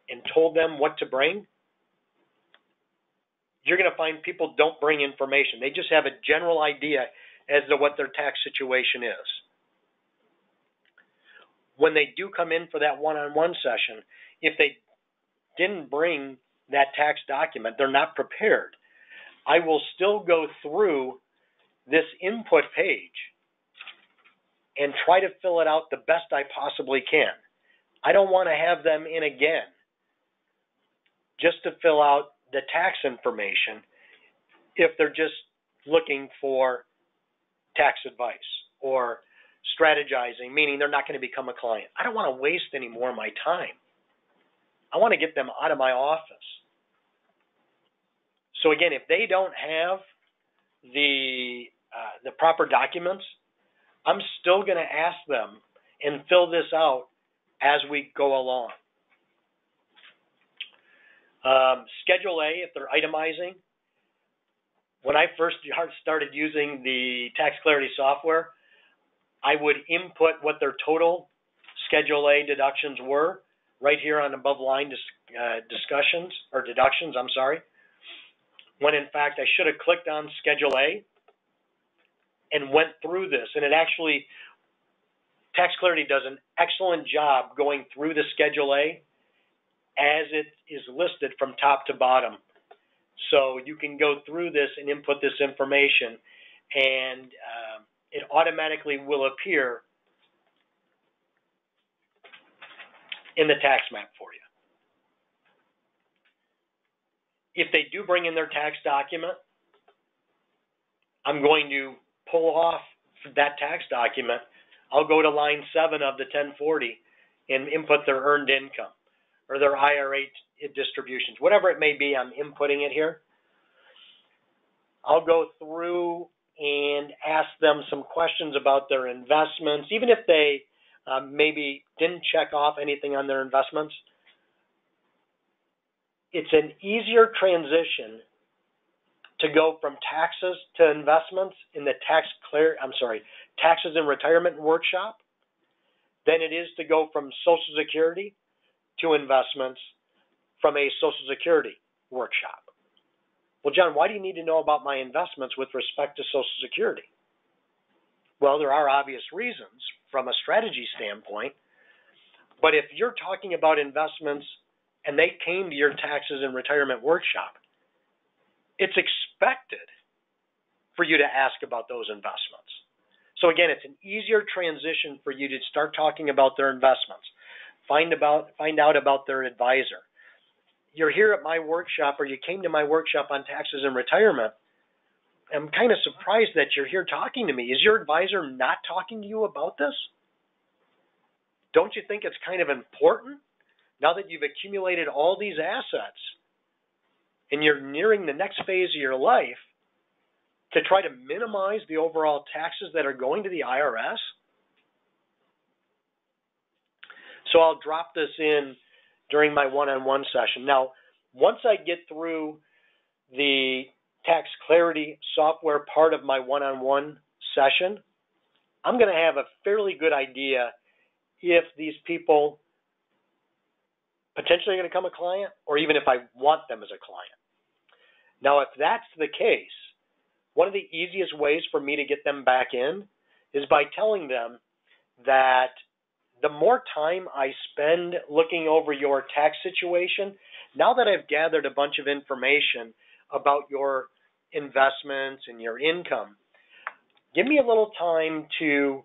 and told them what to bring, you're going to find people don't bring information. They just have a general idea as to what their tax situation is. When they do come in for that one-on-one session, if they didn't bring that tax document, they're not prepared, I will still go through this input page and try to fill it out the best I possibly can. I don't want to have them in again just to fill out the tax information if they're just looking for tax advice or strategizing, meaning they're not going to become a client. I don't want to waste any more of my time. I want to get them out of my office. So again, if they don't have the proper documents, I'm still going to ask them and fill this out as we go along. Schedule A, if they're itemizing. When I first started using the Tax Clarity software, I would input what their total Schedule A deductions were right here on above line deductions, when in fact I should have clicked on Schedule A and went through this. And it actually, Tax Clarity does an excellent job going through the Schedule A as it is listed from top to bottom. So you can go through this and input this information, and it automatically will appear in the tax map for you. If they do bring in their tax document, I'm going to pull off that tax document. I'll go to line 7 of the 1040 and input their earned income or their IRA distributions, whatever it may be. I'm inputting it here. I'll go through and ask them some questions about their investments, even if they maybe didn't check off anything on their investments. It's an easier transition to go from taxes to investments in the taxes and retirement workshop than it is to go from Social Security to investments from a Social Security workshop. Well, John, why do you need to know about my investments with respect to Social Security? Well, there are obvious reasons from a strategy standpoint, but if you're talking about investments and they came to your taxes and retirement workshop, it's expected for you to ask about those investments. So again, it's an easier transition for you to start talking about their investments. Find out about their advisor. You're here at my workshop, or you came to my workshop on taxes and retirement. I'm kind of surprised that you're here talking to me. Is your advisor not talking to you about this? Don't you think it's kind of important now that you've accumulated all these assets and you're nearing the next phase of your life to try to minimize the overall taxes that are going to the IRS? So I'll drop this in during my one-on-one session. Now, once I get through the Tax Clarity software part of my one-on-one session, I'm going to have a fairly good idea if these people potentially are going to become a client, or even if I want them as a client. Now, if that's the case, one of the easiest ways for me to get them back in is by telling them that the more time I spend looking over your tax situation, now that I've gathered a bunch of information about your investments and your income, give me a little time to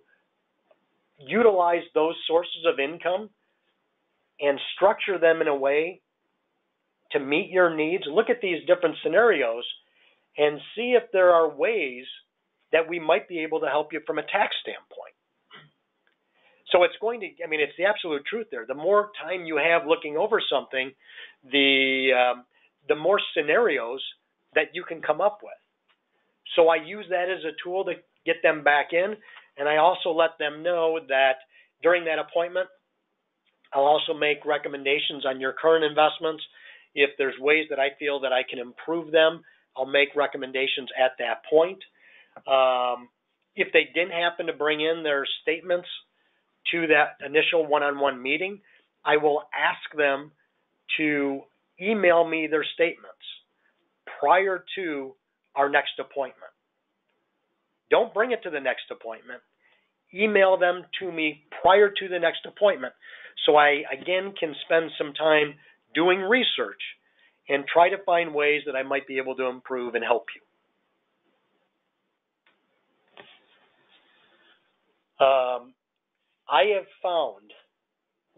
utilize those sources of income and structure them in a way to meet your needs. Look at these different scenarios and see if there are ways that we might be able to help you from a tax standpoint. So it's going to, it's the absolute truth there. The more time you have looking over something, the more scenarios that you can come up with. So I use that as a tool to get them back in, and I also let them know that during that appointment, I'll also make recommendations on your current investments. If there's ways that I feel that I can improve them, I'll make recommendations at that point. If they didn't happen to bring in their statements to that initial one-on-one meeting, I will ask them to email me their statements prior to our next appointment. Don't bring it to the next appointment. Email them to me prior to the next appointment so I, again, can spend some time doing research and try to find ways that I might be able to improve and help you. I have found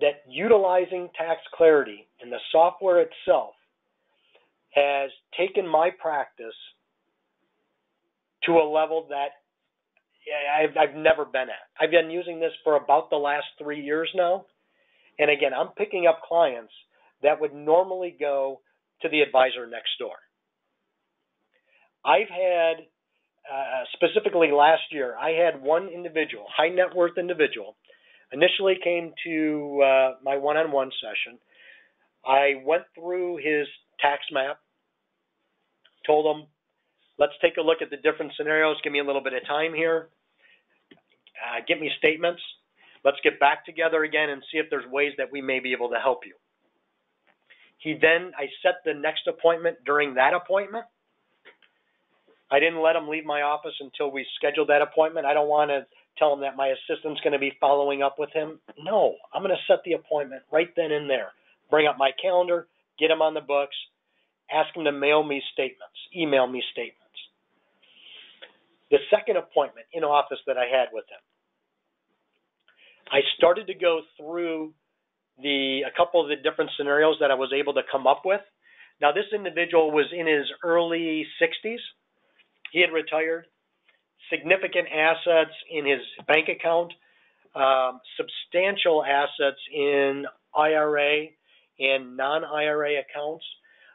that utilizing Tax Clarity and the software itself has taken my practice to a level that I've never been at. I've been using this for about the last 3 years now. And again, I'm picking up clients that would normally go to the advisor next door. I've had, specifically last year, I had one individual, high net worth individual, initially came to my one-on-one session. I went through his tax map, told him, let's take a look at the different scenarios. Give me a little bit of time here. Get me statements. Let's get back together again and see if there's ways that we may be able to help you. I set the next appointment during that appointment. I didn't let him leave my office until we scheduled that appointment. I don't want to tell him that my assistant's going to be following up with him. No, I'm going to set the appointment right then and there. Bring up my calendar, get him on the books, ask him to mail me statements, email me statements. The second appointment in office that I had with him, I started to go through a couple of the different scenarios that I was able to come up with. Now, this individual was in his early 60s. He had retired, significant assets in his bank account, substantial assets in IRA and non-IRA accounts,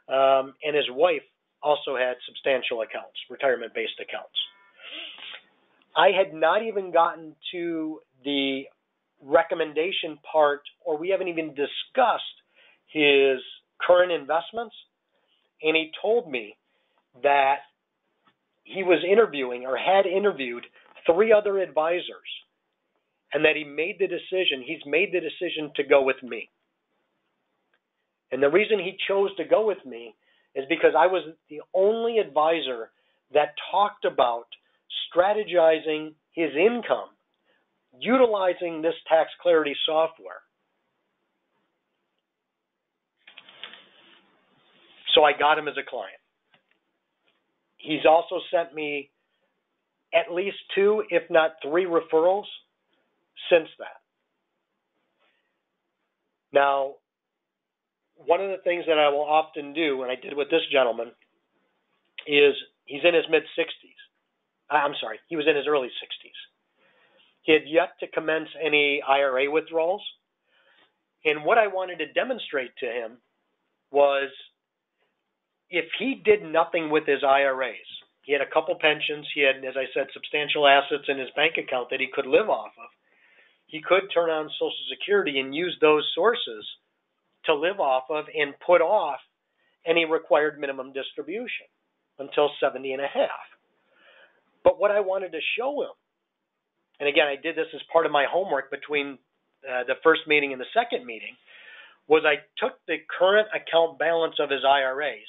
and his wife also had substantial accounts, retirement-based accounts. I had not even gotten to the recommendation part, or we haven't even discussed his current investments, and he told me that he was interviewing or had interviewed 3 other advisors, and that he's made the decision to go with me. And the reason he chose to go with me is because I was the only advisor that talked about strategizing his income utilizing this tax clarity software. So I got him as a client. He's also sent me at least 2, if not 3 referrals since that. Now, one of the things that I will often do, and I did with this gentleman, is he's in his mid-60s. I'm sorry, he was in his early 60s. He had yet to commence any IRA withdrawals. And what I wanted to demonstrate to him was if he did nothing with his IRAs, he had a couple pensions, he had, as I said, substantial assets in his bank account that he could live off of. He could turn on Social Security and use those sources to live off of and put off any required minimum distribution until 70 and a half. But what I wanted to show him, and again, I did this as part of my homework between the first meeting and the second meeting, was I took the current account balance of his IRAs,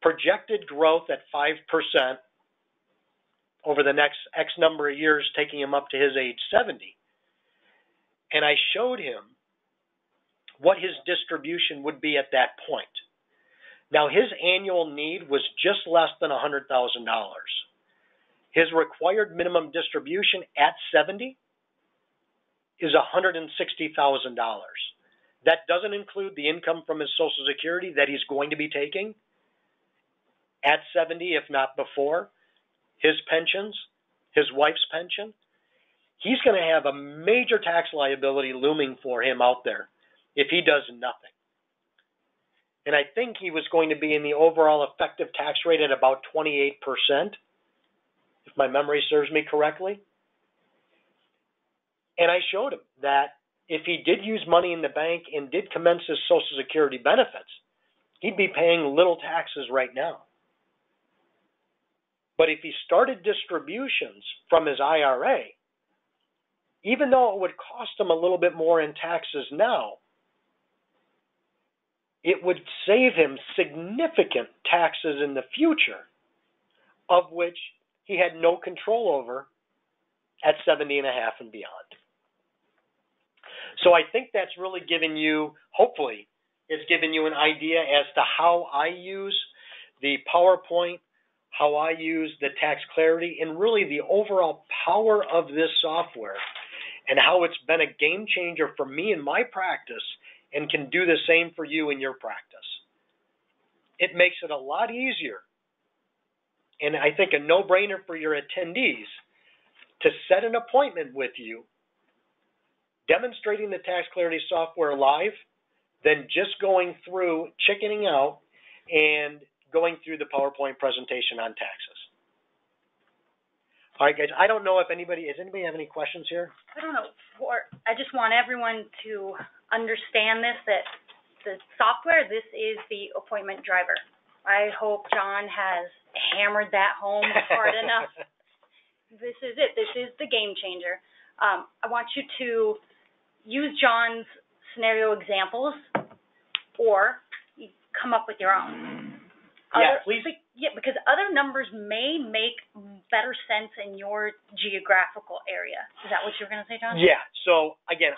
projected growth at 5% over the next X number of years, taking him up to his age 70, and I showed him what his distribution would be at that point. Now, his annual need was just less than $100,000. His required minimum distribution at 70 is $160,000. That doesn't include the income from his Social Security that he's going to be taking at 70, if not before, his pensions, his wife's pension. He's going to have a major tax liability looming for him out there if he does nothing. And I think he was going to be in the overall effective tax rate at about 28%, if my memory serves me correctly. And I showed him that if he did use money in the bank and did commence his Social Security benefits, he'd be paying little taxes right now. But if he started distributions from his IRA, even though it would cost him a little bit more in taxes now, it would save him significant taxes in the future, of which he had no control over at 70 and a half and beyond. So I think that's really given you, hopefully, it's given you an idea as to how I use the PowerPoint, how I use the tax clarity, and really the overall power of this software, and how it's been a game changer for me in my practice and can do the same for you in your practice. It makes it a lot easier, and I think a no-brainer for your attendees, to set an appointment with you, demonstrating the tax clarity software live, than just going through, chickening out, and going through the PowerPoint presentation on taxes. All right, guys, I don't know if anybody have any questions here? I don't know. I just want everyone to understand this, that the software, this is the appointment driver. I hope John has hammered that home hard enough. This is it. This is the game changer. I want you to use John's scenario examples, or you come up with your own. Please. Yeah, because other numbers may make better sense in your geographical area. Is that what you were going to say, John? Yeah. So again,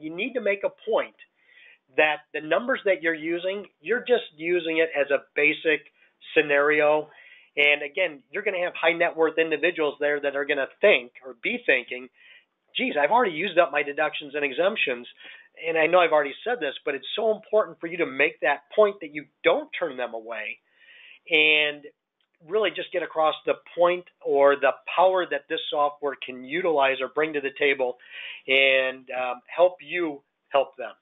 you need to make a point that the numbers that you're using, you're just using it as a basic scenario. And again, you're going to have high net worth individuals there that are going to think or be thinking, geez, I've already used up my deductions and exemptions. And I know I've already said this, but it's so important for you to make that point that you don't turn them away and really just get across the point or the power that this software can utilize or bring to the table and help you help them.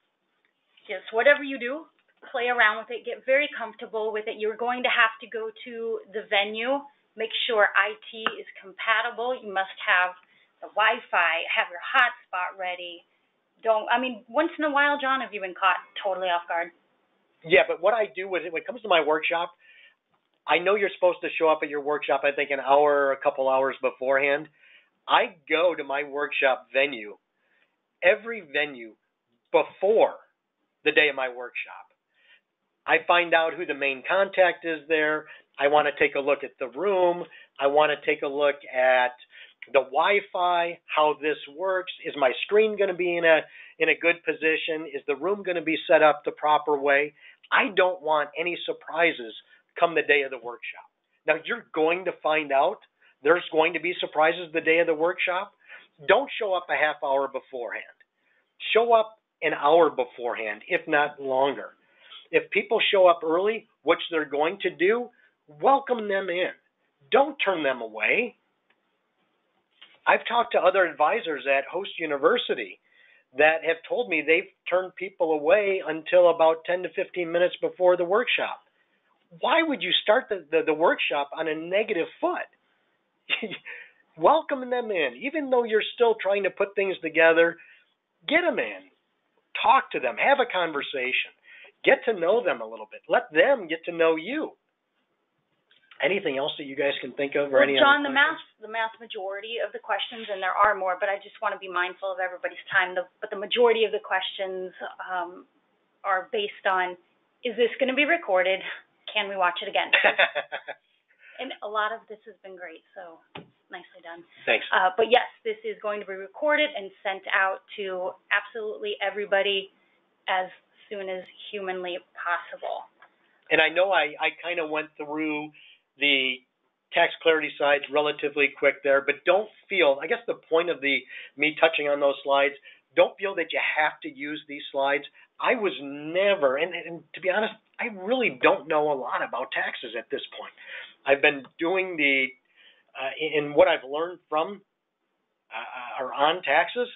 Yes, whatever you do, play around with it, get very comfortable with it. You're going to have to go to the venue, make sure IT is compatible. You must have the Wi-Fi, have your hotspot ready. Once in a while, John, have you been caught totally off guard? Yeah, but what I do is when it comes to my workshop, I know you're supposed to show up at your workshop, I think, an hour, a couple hours beforehand. I go to my workshop venue, every venue, before the day of my workshop. I find out who the main contact is there. I want to take a look at the room. I want to take a look at the Wi-Fi, how this works. Is my screen going to be in a good position? Is the room going to be set up the proper way? I don't want any surprises come the day of the workshop. Now, you're going to find out there's going to be surprises the day of the workshop. Don't show up a half hour beforehand. Show up an hour beforehand, if not longer. If people show up early, which they're going to do, welcome them in. Don't turn them away. I've talked to other advisors at Host University that have told me they've turned people away until about 10 to 15 minutes before the workshop. Why would you start the workshop on a negative foot? Welcome them in. Even though you're still trying to put things together, get them in. Talk to them. Have a conversation. Get to know them a little bit. Let them get to know you. Anything else that you guys can think of? Or any John, other the mass majority of the questions, and there are more, but I just want to be mindful of everybody's time, but the majority of the questions are based on, is this going to be recorded? Can we watch it again? And a lot of this has been great, so nicely done. Thanks. But yes, this is going to be recorded and sent out to absolutely everybody as soon as humanly possible. And I know I kind of went through the tax clarity slides relatively quick there, but don't feel, I guess the point of me touching on those slides, don't feel that you have to use these slides. I was never, and to be honest, I really don't know a lot about taxes at this point. I've been doing and what I've learned from or on taxes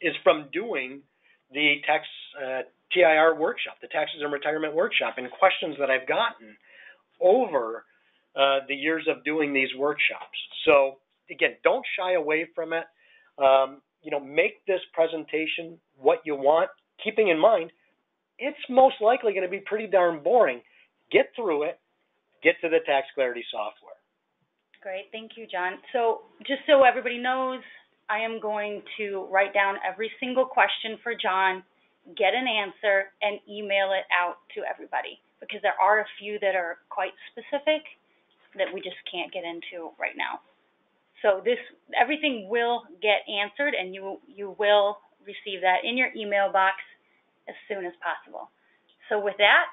is from doing the tax TIR workshop, the Taxes and Retirement Workshop, and questions that I've gotten over the years of doing these workshops. So again, don't shy away from it. Make this presentation what you want, keeping in mind it's most likely going to be pretty darn boring. Get through it. Get to the tax clarity software. Great. Thank you, John. So just so everybody knows, I am going to write down every single question for John, get an answer, and email it out to everybody, because there are a few that are quite specific that we just can't get into right now. So everything will get answered, and you will receive that in your email box as soon as possible. So with that,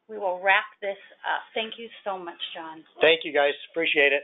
we will wrap this up. Thank you so much, John. Thank you, guys. Appreciate it.